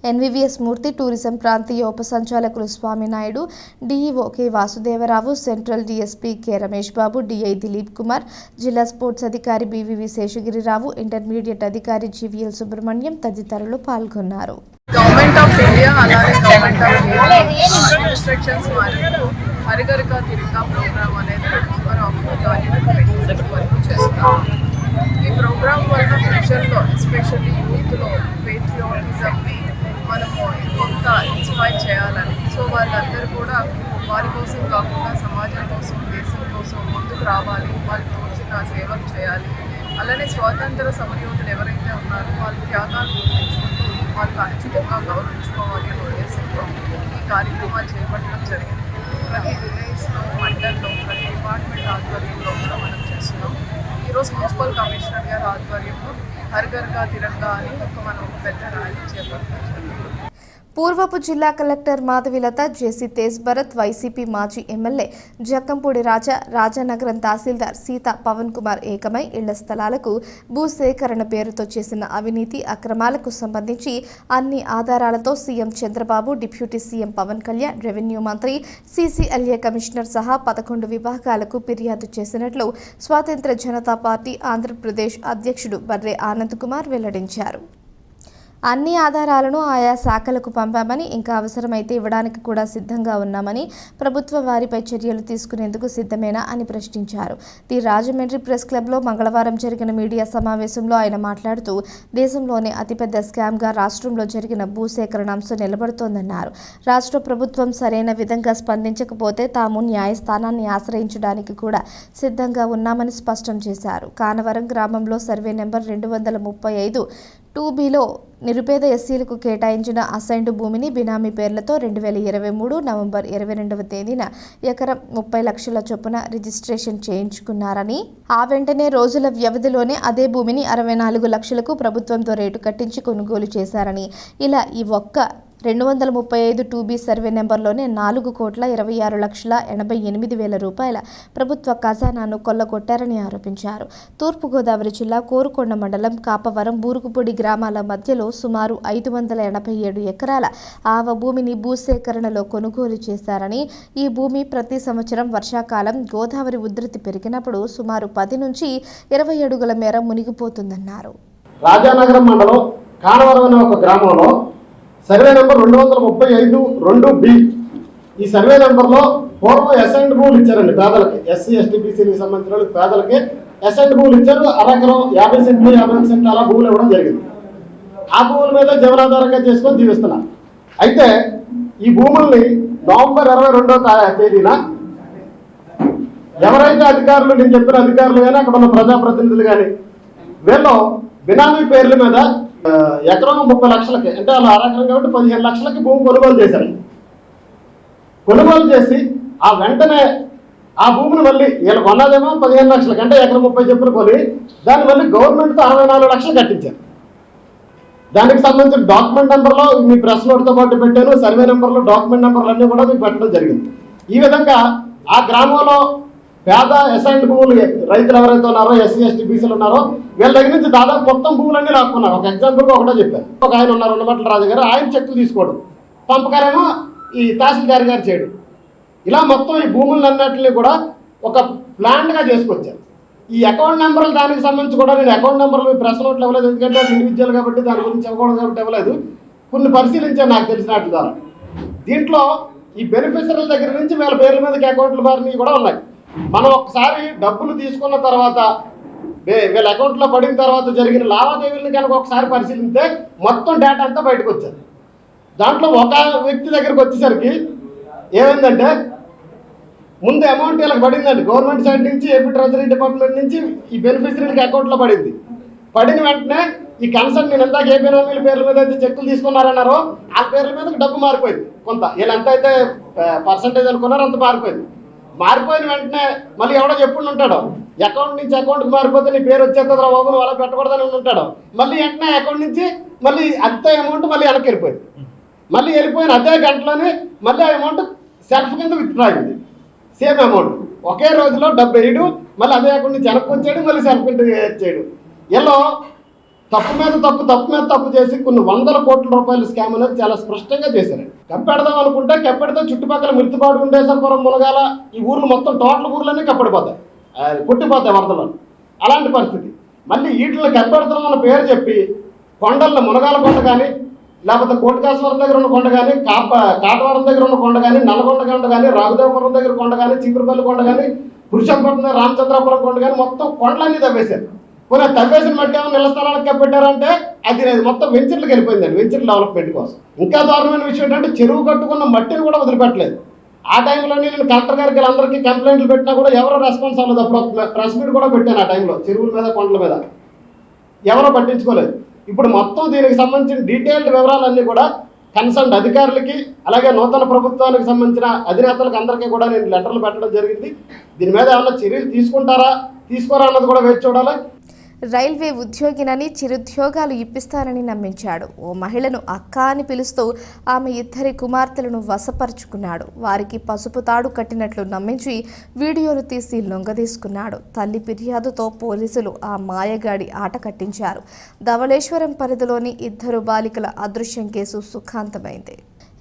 NVVS Murthy, tourism ప్రాంతీయ ఉప సంచాలకులు Swaminaidu, DEO K Vasudevarao, central DSP K Ramesh Babu, DI Dilip Kumar, జిల్లా స్పోర్ట్స్ అధికారి బీవీవీ శేషగిరిరావు, ఇంటర్మీడియట్ అధికారి జీవీఎల్ సుబ్రహ్మణ్యం తదితరులు పాల్గొన్నారు. గవర్నమెంట్ ఆఫ్ ఇండియా అలాగే గవర్నమెంట్ ఆఫ్ రిస్ట్రిక్షన్స్ మరియు హర్ ఘర్ తిరంగా ప్రోగ్రామ్ అనేది మనం వరకు చేస్తున్నాం. ఈ ప్రోగ్రామ్ వల్ల ప్రజల్లో, ఎస్పెషల్లీ యూత్లో పేట్రియాటిజంని మనము కొంత ఇన్స్పైర్ చేయాలని, సో వాళ్ళందరూ కూడా వారి కోసం కాకుండా సమాజం కోసం, దేశం కోసం ముందుకు రావాలి, వాళ్ళు తోచిన సేవలు చేయాలి. అలానే స్వాతంత్ర సమరయోధులు ఎవరైతే ఉన్నారో వాళ్ళ త్యాగాలు గుర్తించుకుంటూ వాళ్ళకి అనుచితంగా గౌరవించుకోవాలి అనే ఉద్దేశంతో ఈ కార్యక్రమాలు చేపట్టడం జరిగింది. ప్రతి విలేజ్లో, మండల్లో, ప్రతి డిపార్ట్మెంట్ ఆధ్వర్యంలో కూడా మనం చేస్తున్నాం. ఈరోజు మున్సిపల్ కమిషనర్ గారి ఆధ్వర్యంలో హర్ ఘర్ తిరంగా అని మనం పెద్ద ర్యాలీ చేపట్టడం జరిగింది. పూర్వపు జిల్లా కలెక్టర్ మాధవిలత, జేసీ తేజ్ భరత్, వైసీపీ మాజీ ఎమ్మెల్యే జక్కంపూడి రాజా, రాజానగరం తహసీల్దార్ సీత పవన్ కుమార్ ఏకమై ఇళ్ల స్థలాలకు భూసేకరణ పేరుతో చేసిన అవినీతి అక్రమాలకు సంబంధించి అన్ని ఆధారాలతో CM Chandrababu, deputy CM Pawan Kalyan, revenue మంత్రి, సీసీఎల్ఏ కమిషనర్ సహా 11 విభాగాలకు ఫిర్యాదు చేసినట్లు స్వాతంత్ర జనతా పార్టీ ఆంధ్రప్రదేశ్ అధ్యక్షుడు బర్రే ఆనంద్ కుమార్ వెల్లడించారు. అన్ని ఆధారాలను ఆయా శాఖలకు పంపామని, ఇంకా అవసరమైతే ఇవ్వడానికి కూడా సిద్ధంగా ఉన్నామని, ప్రభుత్వ వారిపై చర్యలు తీసుకునేందుకు సిద్ధమేనా అని ప్రశ్నించారు. ది రాజమండ్రి ప్రెస్ క్లబ్లో మంగళవారం జరిగిన మీడియా సమావేశంలో ఆయన మాట్లాడుతూ దేశంలోనే అతిపెద్ద స్కామ్గా రాష్ట్రంలో జరిగిన భూసేకరణ అంశం నిలబడుతోందన్నారు. రాష్ట్ర ప్రభుత్వం సరైన విధంగా స్పందించకపోతే తాము న్యాయస్థానాన్ని ఆశ్రయించడానికి కూడా సిద్ధంగా ఉన్నామని స్పష్టం చేశారు. కానవరం గ్రామంలో సర్వే నెంబర్ 235 2Bలో నిరుపేద ఎస్సీలకు కేటాయించిన అసైన్డ్ భూమిని బినామీ పేర్లతో 2023 నవంబర్ 22వ తేదీన ఎకరం 30 లక్షల చొప్పున రిజిస్ట్రేషన్ చేయించుకున్నారని, ఆ వెంటనే రోజుల వ్యవధిలోనే అదే భూమిని 64 లక్షలకు ప్రభుత్వంతో రేటు కట్టించి కొనుగోలు చేశారని, ఇలా ఈ ఒక్క 235 2B సర్వే నెంబర్లోనే 4,26,88,000 రూపాయల ప్రభుత్వ ఖజానాను కొల్లగొట్టారని ఆరోపించారు. తూర్పుగోదావరి జిల్లా కోరుకొండ మండలం కాపవరం, బూరుగుపొడి గ్రామాల మధ్యలో సుమారు 587 ఎకరాల ఆవ భూమిని భూసేకరణలో కొనుగోలు చేశారని, ఈ భూమి ప్రతి సంవత్సరం వర్షాకాలం గోదావరి ఉధృతి పెరిగినప్పుడు సుమారు 10 నుంచి 20 అడుగుల మేర మునిగిపోతుందన్నారు. రాజానగరం మండలం కానవరం అనే ఒక గ్రామంలో సర్వే నెంబర్ 235 2B, ఈ సర్వే నెంబర్లో పూర్వం అసైన్డ్ భూములు ఇచ్చారండి పేదలకి, ఎస్సీ ఎస్టీ బీసీలకు సంబంధించిన వాళ్ళకి పేదలకి అసైన్డ్ భూములు ఇచ్చారు. అరెకరం 50 సెంట్లు 50 సెంట్లు అలా భూములు ఇవ్వడం జరిగింది. ఆ భూముల మీద జీవనాధారంగా చేసుకొని జీవిస్తున్నారు. అయితే ఈ భూముల్ని నవంబర్ 22వ తేదీన ఎవరైతే అధికారులు, నేను చెప్పిన అధికారులు కానీ అక్కడ ఉన్న ప్రజాప్రతినిధులు కానీ వీళ్ళు బినామీ పేర్ల మీద ఎకరం 30 లక్షలకి, అంటే వాళ్ళు అరెకరం కాబట్టి 15 లక్షలకి భూమి కొనుగోలు చేశారు. కొనుగోలు చేసి ఆ వెంటనే ఆ భూమిని మళ్ళీ వీళ్ళు కొన్నదేమో 15 లక్షలకి, అంటే ఎకరం 30 చెప్పులు కొని దాన్ని మళ్ళీ గవర్నమెంట్తో 64 లక్షలు కట్టించారు. దానికి సంబంధించిన డాక్యుమెంట్ నెంబర్లో మీ ప్రెస్ నోట్తో పాటు పెట్టాను, సర్వే నెంబర్లో డాక్యుమెంట్ నెంబర్లు అన్నీ కూడా మీకు పెట్టడం జరిగింది. ఈ విధంగా ఆ గ్రామంలో పేద అసైన్డ్ భూములు రైతులు ఎవరైతే ఉన్నారో, ఎస్సీ ఎస్టీ బీసీలు ఉన్నారో వీళ్ళ దగ్గర నుంచి దాదాపు మొత్తం భూములన్నీ లాక్కున్నారు. ఒక ఎగ్జాంపుల్గా ఒకటే చెప్పారు. ఒక ఆయన ఉన్నారు ఉన్నమట్ల రాజు గారు, ఆయన చెక్కులు తీసుకోవడం, పంపకారేమో ఈ తహసీల్దార్ గారు చేయడం. ఇలా మొత్తం ఈ భూములన్నింటినీ కూడా ఒక ప్లాన్గా చేసుకొచ్చారు. ఈ అకౌంట్ నెంబర్లు దానికి సంబంధించి కూడా నేను అకౌంట్ నెంబర్లు ప్రెస్ నోట్లు ఇవ్వలేదు, ఎందుకంటే ఇండివిజువల్ కాబట్టి దాని గురించి ఇవ్వకూడదు కాబట్టి ఇవ్వలేదు. కొన్ని పరిశీలించాను నాకు తెలిసిన వాటి ద్వారా. దీంట్లో ఈ బెనిఫిషరీల దగ్గర నుంచి వీళ్ళ పేర్ల మీదకి అకౌంట్లు మారినవి కూడా ఉన్నాయి. మనం ఒకసారి డబ్బులు తీసుకున్న తర్వాత వీళ్ళ అకౌంట్లో పడిన తర్వాత జరిగిన లావాదేవీలను కనుక ఒకసారి పరిశీలిస్తే మొత్తం డేటా అంతా బయటకు వచ్చారు. దాంట్లో ఒక వ్యక్తి దగ్గరికి వచ్చేసరికి ఏమైందంటే ముందు అమౌంట్ వీళ్ళకి పడిందండి, గవర్నమెంట్ సైడ్ నుంచి ఏపీ ట్రెజరీ డిపార్ట్మెంట్ నుంచి ఈ బెనిఫిషరీలకి అకౌంట్లో పడింది. పడిన వెంటనే ఈ కన్సర్న్, నేను ఎందాక ఏ బినామీల పేర్ల మీద అయితే చెక్కులు తీసుకున్నారన్నారో ఆ పేర్ల మీదకి డబ్బు మారిపోయింది. కొంత వీళ్ళు ఎంత అయితే పర్సంటేజ్ అనుకున్నారో అంత మారిపోయింది. మారిపోయిన వెంటనే మళ్ళీ ఎవడో చెప్పుడు ఉంటాడో, అకౌంట్ నుంచి అకౌంట్కి మారిపోతే నీ పేరు వచ్చేస్తుందా బాబు నువ్వు అలా పెట్టకూడదని ఉంటాడు. మళ్ళీ వెంటనే అకౌంట్ నుంచి మళ్ళీ అంతే అమౌంట్ మళ్ళీ వెనక్కి వెళ్ళిపోయింది. మళ్ళీ వెళ్ళిపోయిన అదే గంటలోనే మళ్ళీ ఆ అమౌంట్ సెల్ఫ్ కింద విత్డ్రా అయింది. సేమ్ అమౌంట్ ఒకే రోజులో 70 మళ్ళీ అదే అకౌంట్ నుంచి వెనక్కి వచ్చాడు, మళ్ళీ సెల్ఫ్ కింద చేయడు. ఇలా తప్పు మీద తప్పు చేసి కొన్ని 100 కోట్ల రూపాయల స్కామ్ అనేది చాలా స్పష్టంగా చేశారు. కప్పెడదాం అనుకుంటే కప్పెడితే చుట్టుపక్కల మిర్తిపాడు, ఉండేశ్వరపురం, మునగాల ఈ ఊర్లు మొత్తం టోటల్ ఊర్లన్నీ కప్పడిపోతాయి, కొట్టిపోతాయి వరదలు. అలాంటి పరిస్థితి. మళ్ళీ వీటిని కప్పెడతామన్న పేరు చెప్పి కొండల్లో మునగాల కొండ కానీ, లేకపోతే కోటికాశ్వరం దగ్గర ఉన్న కొండ కానీ, కాటవరం దగ్గర ఉన్న కొండ కానీ, నల్లగొండ కొండ కానీ, రాఘుదేవపురం దగ్గర కొండ కానీ, చీపురుపల్లి కొండ కానీ, పురుషోత్తపట్నం రామచంద్రాపురం కొండ కానీ మొత్తం కొండలన్నీ తవ్వేశారు. కొన్ని తవ్వేసిన మట్టి ఏమైనా నిల స్థలాలకు కప్పెట్టారంటే అది మొత్తం వెంచర్లకు వెళ్ళిపోయిందండి, వెంచర్ డెవలప్మెంట్ కోసం. ఇంకా దారుణమైన విషయం ఏంటంటే చెరువు కట్టుకున్న మట్టిని కూడా వదిలిపెట్టలేదు. ఆ టైంలోనే నేను కలెక్టర్ గారికి వీళ్ళందరికీ కంప్లైంట్లు పెట్టినా కూడా ఎవరో రెస్పాన్స్ అవ్వలేదు. అప్పుడు ప్రెస్ మీట్ కూడా పెట్టాను ఆ టైంలో, చెరువుల మీద కొండల మీద ఎవరో పట్టించుకోలేదు. ఇప్పుడు మొత్తం దీనికి సంబంధించిన డీటెయిల్డ్ వివరాలన్నీ కూడా కన్సర్న్ అధికారులకి, అలాగే నూతన ప్రభుత్వానికి సంబంధించిన అధినేతలకు అందరికీ కూడా నేను లెటర్లు పెట్టడం జరిగింది. దీని మీద ఏమైనా చర్యలు తీసుకుంటారా తీసుకోరా అన్నది కూడా వేచి చూడాలి. రైల్వే ఉద్యోగినని చిరుద్యోగాలు ఇప్పిస్తానని నమ్మించాడు. ఓ మహిళను అక్క అని పిలుస్తూ ఆమె 2 కుమార్తెలను వశపరుచుకున్నాడు. వారికి పసుపు తాడు కట్టినట్లు నమ్మించి వీడియోలు తీసి లొంగదీసుకున్నాడు. తల్లి ఫిర్యాదుతో పోలీసులు ఆ మాయగాడి ఆట కట్టించారు. ధవళేశ్వరం పరిధిలోని 2 బాలికల అదృశ్యం కేసు సుఖాంతమైంది.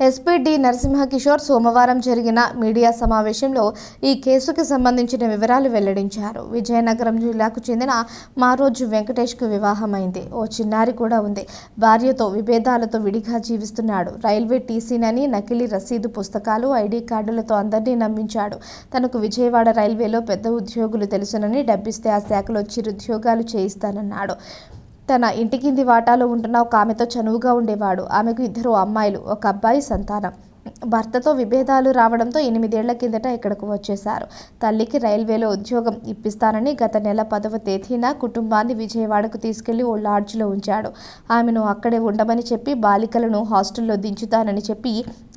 ఎస్పీ డి నరసింహకిషోర్ సోమవారం జరిగిన మీడియా సమావేశంలో ఈ కేసుకు సంబంధించిన వివరాలు వెల్లడించారు. విజయనగరం జిల్లాకు చెందిన మారోజు వెంకటేష్కు వివాహమైంది. ఓ చిన్నారి కూడా ఉంది. భార్యతో విభేదాలతో విడిగా జీవిస్తున్నాడు. రైల్వే టీసీనని నకిలీ రసీదు పుస్తకాలు, ఐడి కార్డులతో అందరినీ నమ్మించాడు. తనకు విజయవాడ రైల్వేలో పెద్ద ఉద్యోగులు తెలుసునని, డబ్బిస్తే ఆ శాఖలో చిరుద్యోగాలు చేయిస్తానన్నాడు. తన ఇంటి కింది వాటాలో ఉంటున్న ఒక ఆమెతో చనువుగా ఉండేవాడు. ఆమెకు 2 అమ్మాయిలు, 1 అబ్బాయి సంతానం. భర్తతో విభేదాలు రావడంతో 8 ఏళ్ల కిందట ఇక్కడకు వచ్చేశారు. తల్లికి రైల్వేలో ఉద్యోగం ఇప్పిస్తానని గత నెల 10వ తేదీన కుటుంబాన్ని విజయవాడకు తీసుకెళ్లి ఓ లాడ్జ్లో ఉంచాడు. ఆమెను అక్కడే ఉండమని చెప్పి బాలికలను హాస్టల్లో దించుతానని చెప్పి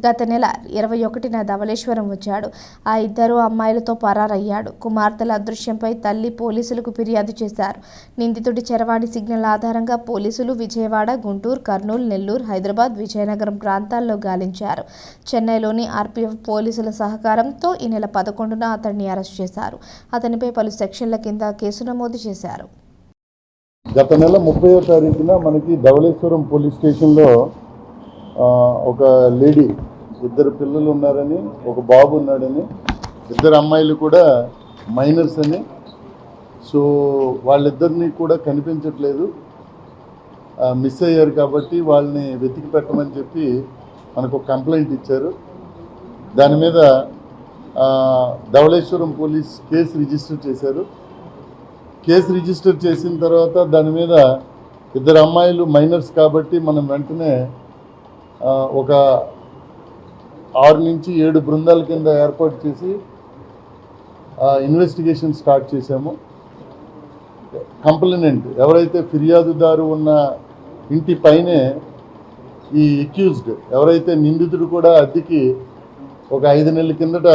గత నెల 21న ధవళేశ్వరం వచ్చాడు. ఆ 2 అమ్మాయిలతో పరారయ్యాడు. కుమార్తెల అదృశ్యంపై తల్లి పోలీసులకు ఫిర్యాదు చేశారు. నిందితుడి చరవాణి సిగ్నల్ ఆధారంగా పోలీసులు విజయవాడ, గుంటూరు, కర్నూలు, నెల్లూరు, హైదరాబాద్, విజయనగరం ప్రాంతాల్లో గాలించారు. చెన్నైలోని ఆర్పీఎఫ్ పోలీసుల సహకారంతో ఈ నెల 11న అతన్ని అరెస్ట్ చేశారు. అతనిపై పలు సెక్షన్ల కింద కేసు నమోదు చేశారు. గత నెల 30వ తారీఖున మనకి ధవళేశ్వరం పోలీస్ స్టేషన్లో ఒక లేడీ, 2 పిల్లలు ఉన్నారని, ఒక బాబు ఉన్నాడని, 2 అమ్మాయిలు కూడా మైనర్స్ అని, సో వాళ్ళిద్దరినీ కూడా కనిపించట్లేదు, మిస్ అయ్యారు కాబట్టి వాళ్ళని వెతికి పెట్టమని చెప్పి మనకు ఒక కంప్లైంట్ ఇచ్చారు. దాని మీద ధవళేశ్వరం పోలీస్ కేసు రిజిస్టర్ చేశారు. కేసు రిజిస్టర్ చేసిన తర్వాత దాని మీద 2 అమ్మాయిలు మైనర్స్ కాబట్టి మనం వెంటనే ఒక 6 నుంచి 7 బృందాల కింద ఏర్పాటు చేసి ఇన్వెస్టిగేషన్ స్టార్ట్ చేశాము. కంప్లైనెంట్ ఎవరైతే ఫిర్యాదుదారు ఉన్న ఇంటి పైనే ఈ అక్యూజ్డ్ ఎవరైతే నిందితుడు కూడా అద్దెకి ఒక 5 నెలల కిందట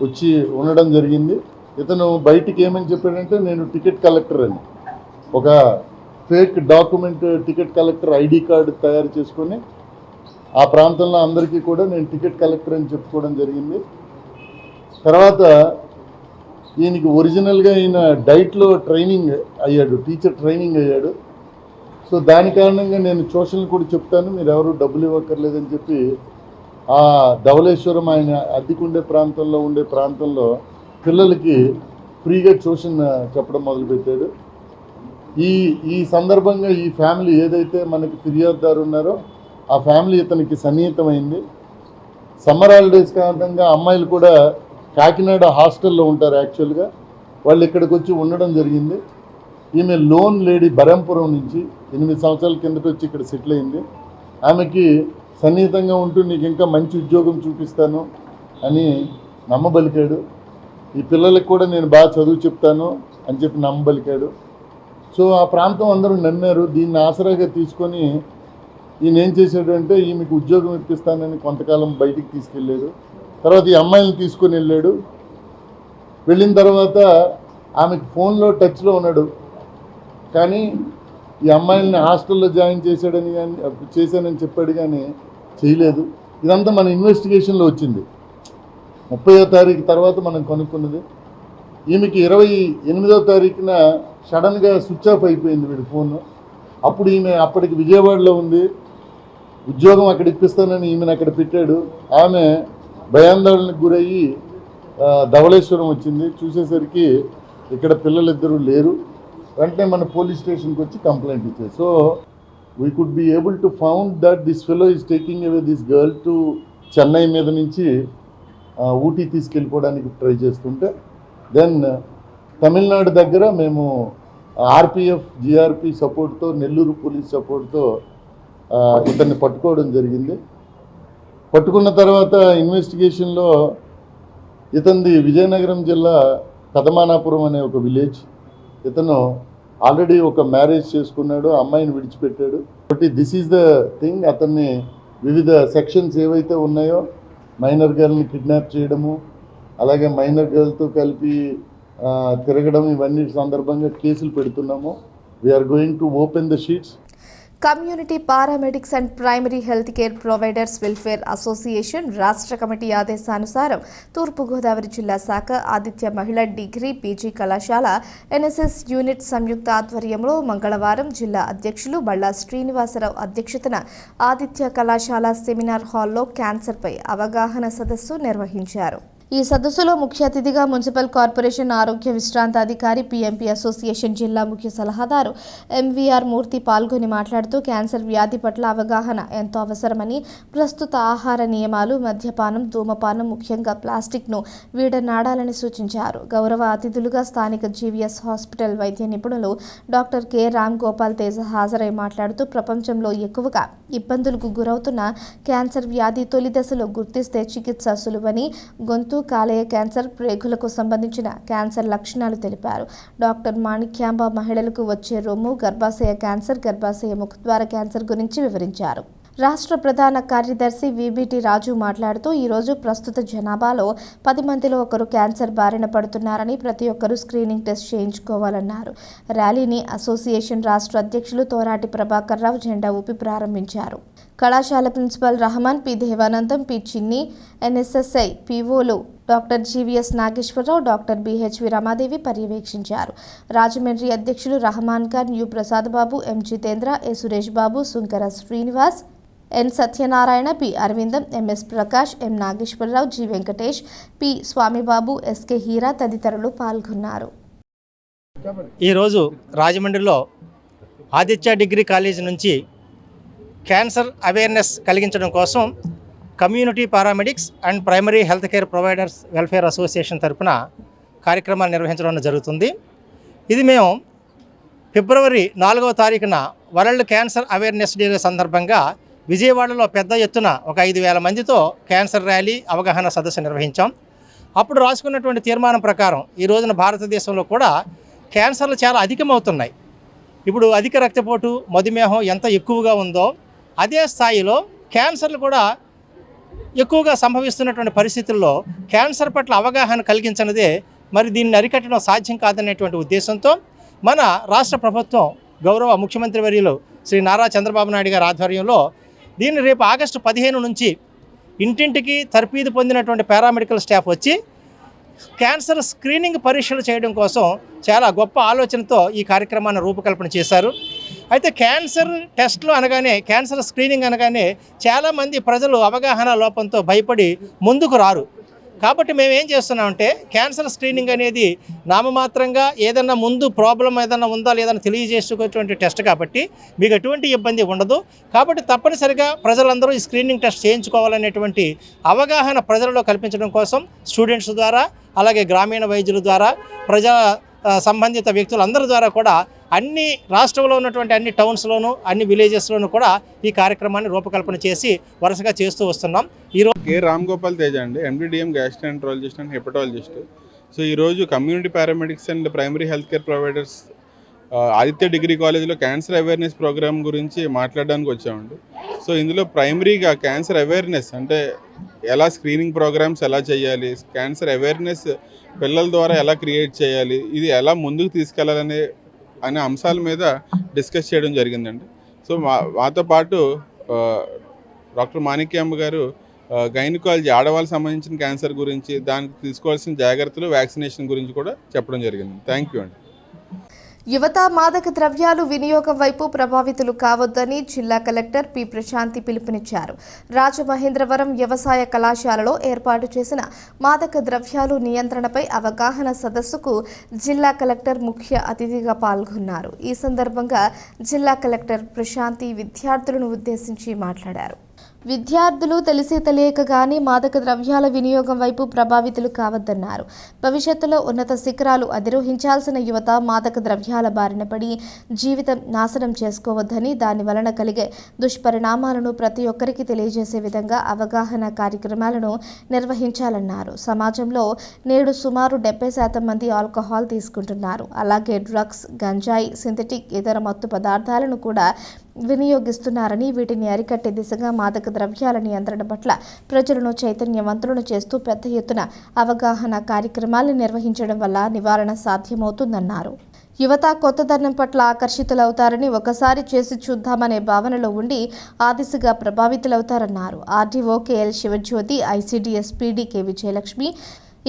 వచ్చి ఉండడం జరిగింది. ఇతను బయటికి ఏమని చెప్పాడంటే నేను టికెట్ కలెక్టర్ అని, ఒక fake document ticket collector ID card తయారు చేసుకొని ఆ ప్రాంతంలో అందరికీ కూడా నేను టికెట్ కలెక్టర్ అని చెప్పుకోవడం జరిగింది. తర్వాత ఈయనకి ఒరిజినల్గా ఈయన డైట్లో ట్రైనింగ్ అయ్యాడు, టీచర్ ట్రైనింగ్ అయ్యాడు. సో దాని కారణంగా నేను ట్యూషన్లు కూడా చెప్తాను, మీరు ఎవరు డబ్బులు ఇవ్వక్కర్లేదని చెప్పి ఆ ధవళేశ్వరం ఆయన అద్దెకుండే ప్రాంతంలో ఉండే ప్రాంతంలో పిల్లలకి ఫ్రీగా ట్యూషన్ చెప్పడం మొదలుపెట్టాడు. ఈ సందర్భంగా ఈ ఫ్యామిలీ ఏదైతే మనకి ఫిర్యాదుదారు ఉన్నారో ఆ ఫ్యామిలీ ఇతనికి సన్నిహితమైంది. సమ్మర్ హాలిడేస్ కారణంగా అమ్మాయిలు కూడా కాకినాడ హాస్టల్లో ఉంటారు. యాక్చువల్గా వాళ్ళు ఇక్కడికి వచ్చి ఉండడం జరిగింది. ఈమె లోన్ లేడీ బరంపురం నుంచి 8 సంవత్సరాల కిందట వచ్చి ఇక్కడ సెటిల్ అయింది. ఆమెకి సన్నిహితంగా ఉంటూ నీకు ఇంకా మంచి ఉద్యోగం చూపిస్తాను అని నమ్మబలికాడు. ఈ పిల్లలకు కూడా నేను బాగా చదువు చెప్తాను అని చెప్పి నమ్మబలికాడు. సో ఆ ప్రాంతం అందరూ నమ్మారు. దీన్ని ఆసరాగా తీసుకొని ఈయన ఏం చేశాడు అంటే ఈమెకు ఉద్యోగం ఇప్పిస్తానని కొంతకాలం బయటికి తీసుకెళ్ళాడు. తర్వాత ఈ అమ్మాయిని తీసుకొని వెళ్ళాడు. వెళ్ళిన తర్వాత ఆమెకు ఫోన్లో టచ్లో ఉన్నాడు, కానీ ఈ అమ్మాయిని హాస్టల్లో జాయిన్ చేశానని చెప్పాడు కానీ చేయలేదు. ఇదంతా మన ఇన్వెస్టిగేషన్లో వచ్చింది. 30వ తారీఖు తర్వాత మనం కనుక్కున్నది. ఈమెకి 28వ తారీఖున సడన్గా స్విచ్ ఆఫ్ అయిపోయింది వీడి ఫోను. అప్పుడు ఈమె అప్పటికి విజయవాడలో ఉంది, ఉద్యోగం అక్కడ ఇప్పిస్తానని ఈమెను అక్కడ పెట్టాడు. ఆమె భయాందోళనకు గురయ్యి ధవళేశ్వరం వచ్చింది. చూసేసరికి ఇక్కడ పిల్లలిద్దరూ లేరు. వెంటనే మన పోలీస్ స్టేషన్కి వచ్చి కంప్లైంట్ ఇచ్చారు. So we could be able to found that this fellow is taking away this girl to Chennai మీద నుంచి ఊటీ తీసుకెళ్ళిపోవడానికి ట్రై చేస్తుంటే దెన్ తమిళనాడు దగ్గర మేము ఆర్పిఎఫ్ జిఆర్పి సపోర్ట్తో నెల్లూరు పోలీస్ సపోర్ట్తో ఇతన్ని పట్టుకోవడం జరిగింది. పట్టుకున్న తర్వాత ఇన్వెస్టిగేషన్లో ఇతనిది విజయనగరం జిల్లా కదమానాపురం అనే ఒక విలేజ్. ఇతను ఆల్రెడీ ఒక మ్యారేజ్ చేసుకున్నాడు, అమ్మాయిని విడిచిపెట్టాడు. కాబట్టి దిస్ ఈజ్ ద థింగ్. అతన్ని వివిధ సెక్షన్స్ ఏవైతే ఉన్నాయో మైనర్ గర్ల్ని కిడ్నాప్ చేయడము, అలాగే మైనర్ గర్ల్తో కలిపి తిరగడం, ఇవన్నీ సందర్భంగా కేసులు పెడుతున్నాము. We're going to open the sheets. Community paramedics and primary health care providers welfare association రాష్ట్ర కమిటీ ఆదేశానుసారం తూర్పుగోదావరి జిల్లా శాఖ ఆదిత్య మహిళా డిగ్రీ పీజీ కళాశాల ఎన్ఎస్ఎస్ యూనిట్ సంయుక్త ఆధ్వర్యంలో మంగళవారం జిల్లా అధ్యక్షులు బళ్ళా శ్రీనివాసరావు అధ్యక్షతన ఆదిత్య కళాశాల సెమినార్ హాల్లో క్యాన్సర్పై అవగాహన సదస్సు నిర్వహించారు. ఈ సదస్సులో ముఖ్య అతిథిగా మున్సిపల్ కార్పొరేషన్ ఆరోగ్య విశ్రాంత అధికారి పీఎంపీ అసోసియేషన్ జిల్లా ముఖ్య సలహాదారు ఎంవీఆర్ మూర్తి పాల్గొని మాట్లాడుతూ క్యాన్సర్ వ్యాధి పట్ల అవగాహన ఎంతో అవసరమని, ప్రస్తుత ఆహార నియమాలు, మద్యపానం, ధూమపానం, ముఖ్యంగా ప్లాస్టిక్ను వీడనాడాలని సూచించారు. గౌరవ అతిథులుగా స్థానిక జీవీఎస్ హాస్పిటల్ వైద్య నిపుణులు డాక్టర్ కె రామ్ గోపాల్ తేజ హాజరై మాట్లాడుతూ ప్రపంచంలో ఎక్కువగా ఇబ్బందులకు గురవుతున్న క్యాన్సర్ వ్యాధి తొలి దశలో గుర్తిస్తే చికిత్స సులువని, గొంతు కాలేయ క్యాన్సర్, ప్రేగులకు సంబంధించిన క్యాన్సర్ లక్షణాలు తెలిపారు. డాక్టర్ మాణిక్యాంబ మహిళలకు వచ్చే రొమ్ము, గర్భాశయ క్యాన్సర్, గర్భాశయ ముఖద్వార క్యాన్సర్ గురించి వివరించారు. రాష్ట్ర ప్రధాన కార్యదర్శి విబిటి రాజు మాట్లాడుతూ ఈరోజు ప్రస్తుత జనాభాలో 10 మందిలో ఒకరు క్యాన్సర్ బారిన పడుతున్నారని, ప్రతి ఒక్కరూ స్క్రీనింగ్ టెస్ట్ చేయించుకోవాలన్నారు. ర్యాలీని అసోసియేషన్ రాష్ట్ర అధ్యక్షులు తోరాటి ప్రభాకర్ రావు జెండా ఊపి ప్రారంభించారు. కళాశాల principal Rahman, P Devanandam, P Chinni, NSSI పీఓలు doctor GVS Nageswararao, doctor BHV Ramadevi పర్యవేక్షించారు. రాజమండ్రి అధ్యక్షులు Rahman Khan, U Prasad Babu, M Jitendra, A Suresh Babu, Sunkara Srinivas, N Satyanarayana, P Aravindam, MS Prakash, M Nageswararao, G Venkatesh, P Swamibabu, SK Heera తదితరులు పాల్గొన్నారు. ఈరోజు రాజమండ్రిలో ఆదిత్య డిగ్రీ కాలేజీ నుంచి క్యాన్సర్ అవేర్నెస్ కలిగించడం కోసం community paramedics and primary health care providers welfare association తరపున కార్యక్రమాలు నిర్వహించడం జరుగుతుంది. ఇది మేము ఫిబ్రవరి 4వ తారీఖున వరల్డ్ క్యాన్సర్ అవేర్నెస్ డే సందర్భంగా విజయవాడలో పెద్ద ఎత్తున ఒక 5,000 మందితో క్యాన్సర్ ర్యాలీ అవగాహన సదస్సు నిర్వహించాం. అప్పుడు రాసుకున్నటువంటి తీర్మానం ప్రకారం ఈ రోజున భారతదేశంలో కూడా క్యాన్సర్లు చాలా అధికమవుతున్నాయి. ఇప్పుడు అధిక రక్తపోటు, మధుమేహం ఎంత ఎక్కువగా ఉందో అదే స్థాయిలో క్యాన్సర్లు కూడా ఎక్కువగా సంభవిస్తున్నటువంటి పరిస్థితుల్లో క్యాన్సర్ పట్ల అవగాహన కలిగించనిదే మరి దీన్ని అరికట్టడం సాధ్యం కాదనేటువంటి ఉద్దేశంతో మన రాష్ట్ర ప్రభుత్వం గౌరవ ముఖ్యమంత్రి వర్యులు శ్రీ నారా చంద్రబాబు నాయుడు గారి ఆధ్వర్యంలో దీన్ని రేపు ఆగస్టు 15 నుంచి ఇంటింటికి తర్ఫీదు పొందినటువంటి పారామెడికల్ స్టాఫ్ వచ్చి క్యాన్సర్ స్క్రీనింగ్ పరీక్షలు చేయడం కోసం చాలా గొప్ప ఆలోచనతో ఈ కార్యక్రమాన్ని రూపకల్పన చేశారు. అయితే క్యాన్సర్ టెస్ట్లు అనగానే, క్యాన్సర్ స్క్రీనింగ్ అనగానే చాలామంది ప్రజలు అవగాహన లోపంతో భయపడి ముందుకు రారు. కాబట్టి మేము ఏం చేస్తున్నామంటే క్యాన్సర్ స్క్రీనింగ్ అనేది నామమాత్రంగా ఏదన్నా ముందు ప్రాబ్లం ఏదన్నా ఉందా లేదని తెలియజేసుకునేటువంటి టెస్ట్ కాబట్టి మీకు ఎటువంటి ఇబ్బంది ఉండదు. కాబట్టి తప్పనిసరిగా ప్రజలందరూ ఈ స్క్రీనింగ్ టెస్ట్ చేయించుకోవాలనేటువంటి అవగాహన ప్రజలలో కల్పించడం కోసం స్టూడెంట్స్ ద్వారా, అలాగే గ్రామీణ వైద్యుల ద్వారా, ప్రజా సంబంధిత వ్యక్తులందరి ద్వారా కూడా అన్ని రాష్ట్రంలో ఉన్నటువంటి అన్ని టౌన్స్లోనూ అన్ని విలేజెస్లోనూ కూడా ఈ కార్యక్రమాన్ని రూపకల్పన చేసి వరుసగా చేస్తూ వస్తున్నాం. ఈరోజు కె రామ్ గోపాల్ తేజ అండి, MD DM gastroenterologist and hepatologist. So ఈరోజు community paramedics and primary health care providers Aditya degree కాలేజ్లో క్యాన్సర్ అవేర్నెస్ ప్రోగ్రామ్ గురించి మాట్లాడడానికి వచ్చామండి. సో ఇందులో ప్రైమరీగా క్యాన్సర్ అవేర్నెస్ అంటే ఎలా స్క్రీనింగ్ ప్రోగ్రామ్స్ ఎలా చేయాలి, క్యాన్సర్ అవేర్నెస్ పిల్లల ద్వారా ఎలా క్రియేట్ చేయాలి, ఇది ఎలా ముందుకు తీసుకెళ్లాలనే అంశాల మీద డిస్కస్ చేయడం జరిగిందండి. సో మాతో పాటు డాక్టర్ మాణిక్యమ్మ గారు గైనకాలజీ, ఆడవాళ్ళకి సంబంధించిన క్యాన్సర్ గురించి, దానికి తీసుకోవాల్సిన జాగ్రత్తలు, వ్యాక్సినేషన్ గురించి కూడా చెప్పడం జరిగింది. థ్యాంక్ యూ అండి. యువత మాదక ద్రవ్యాలు వినియోగం వైపు ప్రభావితులు కావద్దని జిల్లా కలెక్టర్ పి ప్రశాంతి పిలుపునిచ్చారు. రాజమహేంద్రవరం వ్యవసాయ కళాశాలలో ఏర్పాటు చేసిన మాదక ద్రవ్యాలు నియంత్రణపై అవగాహన సదస్సుకు జిల్లా కలెక్టర్ ముఖ్య అతిథిగా పాల్గొన్నారు. ఈ సందర్భంగా జిల్లా కలెక్టర్ ప్రశాంతి విద్యార్థులను ఉద్దేశించి మాట్లాడారు. విద్యార్థులు తెలిసి తెలియక గానీ మాదక ద్రవ్యాల వినియోగం వైపు ప్రభావితులు కావద్దన్నారు. భవిష్యత్తులో ఉన్నత శిఖరాలు అధిరోహించాల్సిన యువత మాదక ద్రవ్యాల బారిన పడి జీవితం నాశనం చేసుకోవద్దని, దాని వలన కలిగే దుష్పరిణామాలను ప్రతి ఒక్కరికి తెలియజేసే విధంగా అవగాహన కార్యక్రమాలను నిర్వహించాలన్నారు. సమాజంలో నేడు సుమారు 70% మంది ఆల్కహాల్ తీసుకుంటున్నారు. అలాగే డ్రగ్స్, గంజాయి, సింథటిక్ ఇతర మత్తు పదార్థాలను కూడా వినియోగిస్తున్నారని, వీటిని అరికట్టే దిశగా మాదక ద్రవ్యాల నియంత్రణ పట్ల ప్రజలను చైతన్యవంతులను చేస్తూ పెద్ద ఎత్తున అవగాహన కార్యక్రమాలు నిర్వహించడం వల్ల నివారణ సాధ్యమవుతుందన్నారు. యువత కొత్తదనం పట్ల ఆకర్షితులవుతారని, ఒకసారి చేసి చూద్దామనే భావనలో ఉండి ఆ దిశగా ప్రభావితులవుతారన్నారు. RDO KL Sivajyothi, ICDS PD K Vijayalakshmi,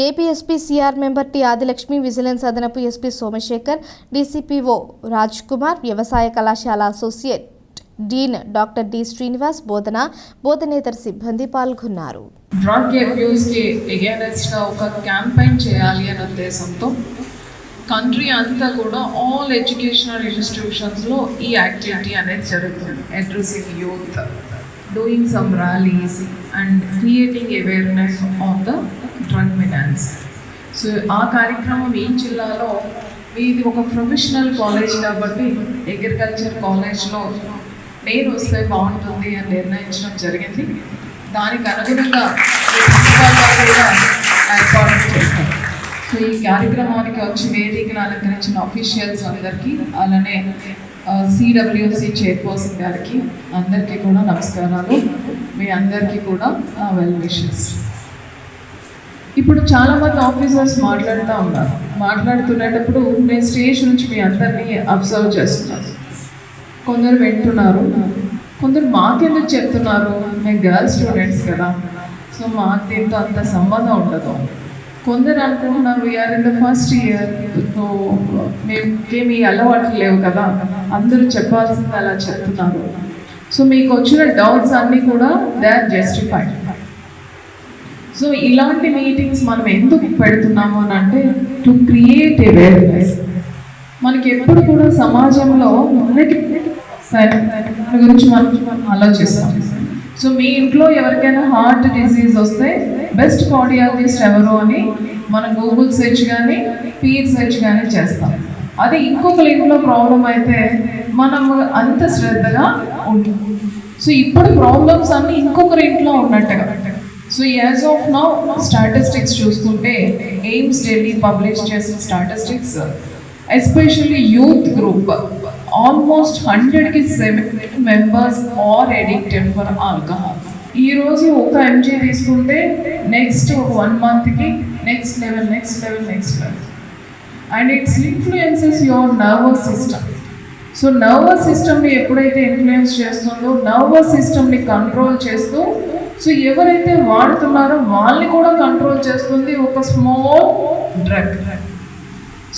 APSP CR member T Adilakshmi, vigilance అదనపు ఎస్పీ సోమశేఖర్, డీసీపీఓ రాజ్ కుమార్, వ్యవసాయ కళాశాల associate dean doctor D Srinivas, బోధనేతర సిబ్బంది పాల్గొన్నారు. డ్రగ్ అబ్యూస్కి ఎగైనెస్ట్గా ఒక క్యాంపెయిన్ చేయాలి అనే ఉద్దేశంతో కంట్రీ అంతా కూడా ఆల్ ఎడ్యుకేషనల్ ఇన్స్టిట్యూషన్స్లో ఈ యాక్టివిటీ అనేది జరుగుతుంది. Addressing youth, doing some rallies and creating awareness on the drug menace. So ఆ కార్యక్రమం ఈ జిల్లాలో, ఇది ఒక ప్రొఫెషనల్ కాలేజ్ కాబట్టి అగ్రికల్చర్ కాలేజ్లో నేను వస్తే బాగుంటుంది అని నిర్ణయించడం జరిగింది. దానికి అనుగుణంగా కూడా ఏర్పాటు చేస్తాం. సో ఈ కార్యక్రమానికి వచ్చి వేదికను అలంకరించిన ఆఫీషియల్స్ అందరికీ, అలానే సిడబ్ల్యూసి చైర్పర్సన్ గారికి అందరికీ కూడా నమస్కారాలు. మీ అందరికీ కూడా వెల్ విషెస్. ఇప్పుడు చాలామంది ఆఫీసర్స్ మాట్లాడుతూ ఉన్నారు. మాట్లాడుతున్నప్పుడు నేను స్టేజ్ నుంచి మీ అందరినీ అబ్జర్వ్ చేస్తున్నాను. కొందరు వింటున్నారు, కొందరు మాకెందుకు చెప్తున్నారు, మేము గర్ల్స్ స్టూడెంట్స్ కదా, సో మాకు దీంతో అంత సంబంధం ఉండదు. కొందరు అనుకుంటున్నారు we're in the first year, so మేమేమి అలవాట్లు లేవు కదా, అందరూ చెప్పాల్సింది అలా చెప్తున్నారు. సో మీకు వచ్చిన డౌట్స్ అన్నీ కూడా దే ఆర్ జస్టిఫైడ్. సో ఇలాంటి మీటింగ్స్ మనం ఎందుకు పెడుతున్నాము అని అంటే టు క్రియేట్ అవేర్నెస్. మనకి ఎప్పుడు కూడా సమాజంలో దాని గురించి మనం ఆలోచిస్తాం. సో మీ ఇంట్లో ఎవరికైనా హార్ట్ డిసీజ్ వస్తే బెస్ట్ కార్డియాలజిస్ట్ ఎవరు అని మనం గూగుల్ సెర్చ్ కానీ పీర్ సెర్చ్ కానీ చేస్తాం. అది ఇంకొకరి ఇంట్లో ప్రాబ్లం అయితే మనం అంత శ్రద్ధగా ఉంటుంది. సో ఇప్పుడు ప్రాబ్లమ్స్ అన్నీ ఇంకొకరి ఇంట్లో ఉన్నట్టుగా. So as of now statistics చూసుకుంటే ఎయిమ్స్ ఢిల్లీ పబ్లిష్ చేసిన statistics especially youth group almost 100కి 7 members are addicted for alcohol. ఈరోజు ఒక ఎంజీ తీసుకుంటే నెక్స్ట్ 1 మంత్కి next level and it's influences your nervous system. So nervous సిస్టమ్ని ఎప్పుడైతే ఇన్ఫ్లుయెన్స్ చేస్తుందో నర్వస్ సిస్టమ్ని కంట్రోల్ చేస్తూ సో ఎవరైతే వాడుతున్నారో వాళ్ళని కూడా కంట్రోల్ చేస్తుంది ఒక స్మాల్ డ్రగ్.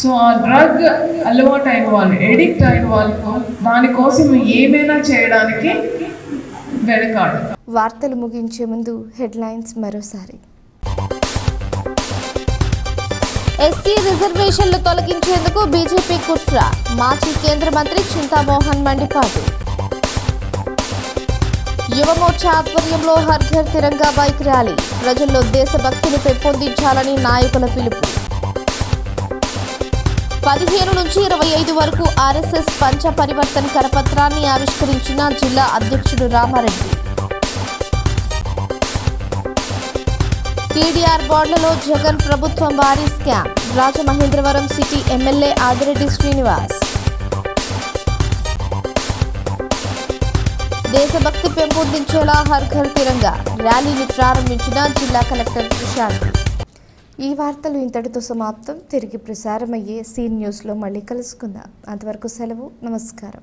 సో ఆ డ్రగ్ అలవాటు అయిన వాళ్ళు, ఎడిక్ట్ అయిన వాళ్ళకు దానికోసం ఏమైనా చేయడానికి వెనకాడు. వార్తలు ముగించే ముందు హెడ్లైన్స్ మరోసారి. ఎస్సీ రిజర్వేషన్లు తొలగించేందుకు బీజేపీ కుట్ర, మాజీ కేంద్ర మంత్రి చింతామోహన్ మండిపాటు. యువమోర్చా ఆధ్వర్యంలో హర్ ఘర్ తిరంగా బైక్ ర్యాలీ, ప్రజల్లో దేశభక్తిని పెంపొందించాలని నాయకుల పిలుపు. 15 నుంచి 25 వరకు ఆర్ఎస్ఎస్ పంచ పరివర్తన కరపత్రాన్ని ఆవిష్కరించిన జిల్లా అధ్యక్షుడు రామారెడ్డి. టీడీఆర్ బాండ్లలో జగన్ ప్రభుత్వం భారీ scam, Rajamahendravaram city MLA Adireddy Srinivas. దేశభక్తి పెంపొందించేలా హర్ ఘర్ తిరంగా ర్యాలీని ప్రారంభించిన జిల్లా కలెక్టర్ ప్రశాంత్. ఈ వార్తలు ఇంతటితో సమాప్తం. తిరిగి ప్రసారమయ్యే సీ న్యూస్లో మళ్ళీ కలుసుకుందాం. అంతవరకు సెలవు. నమస్కారం.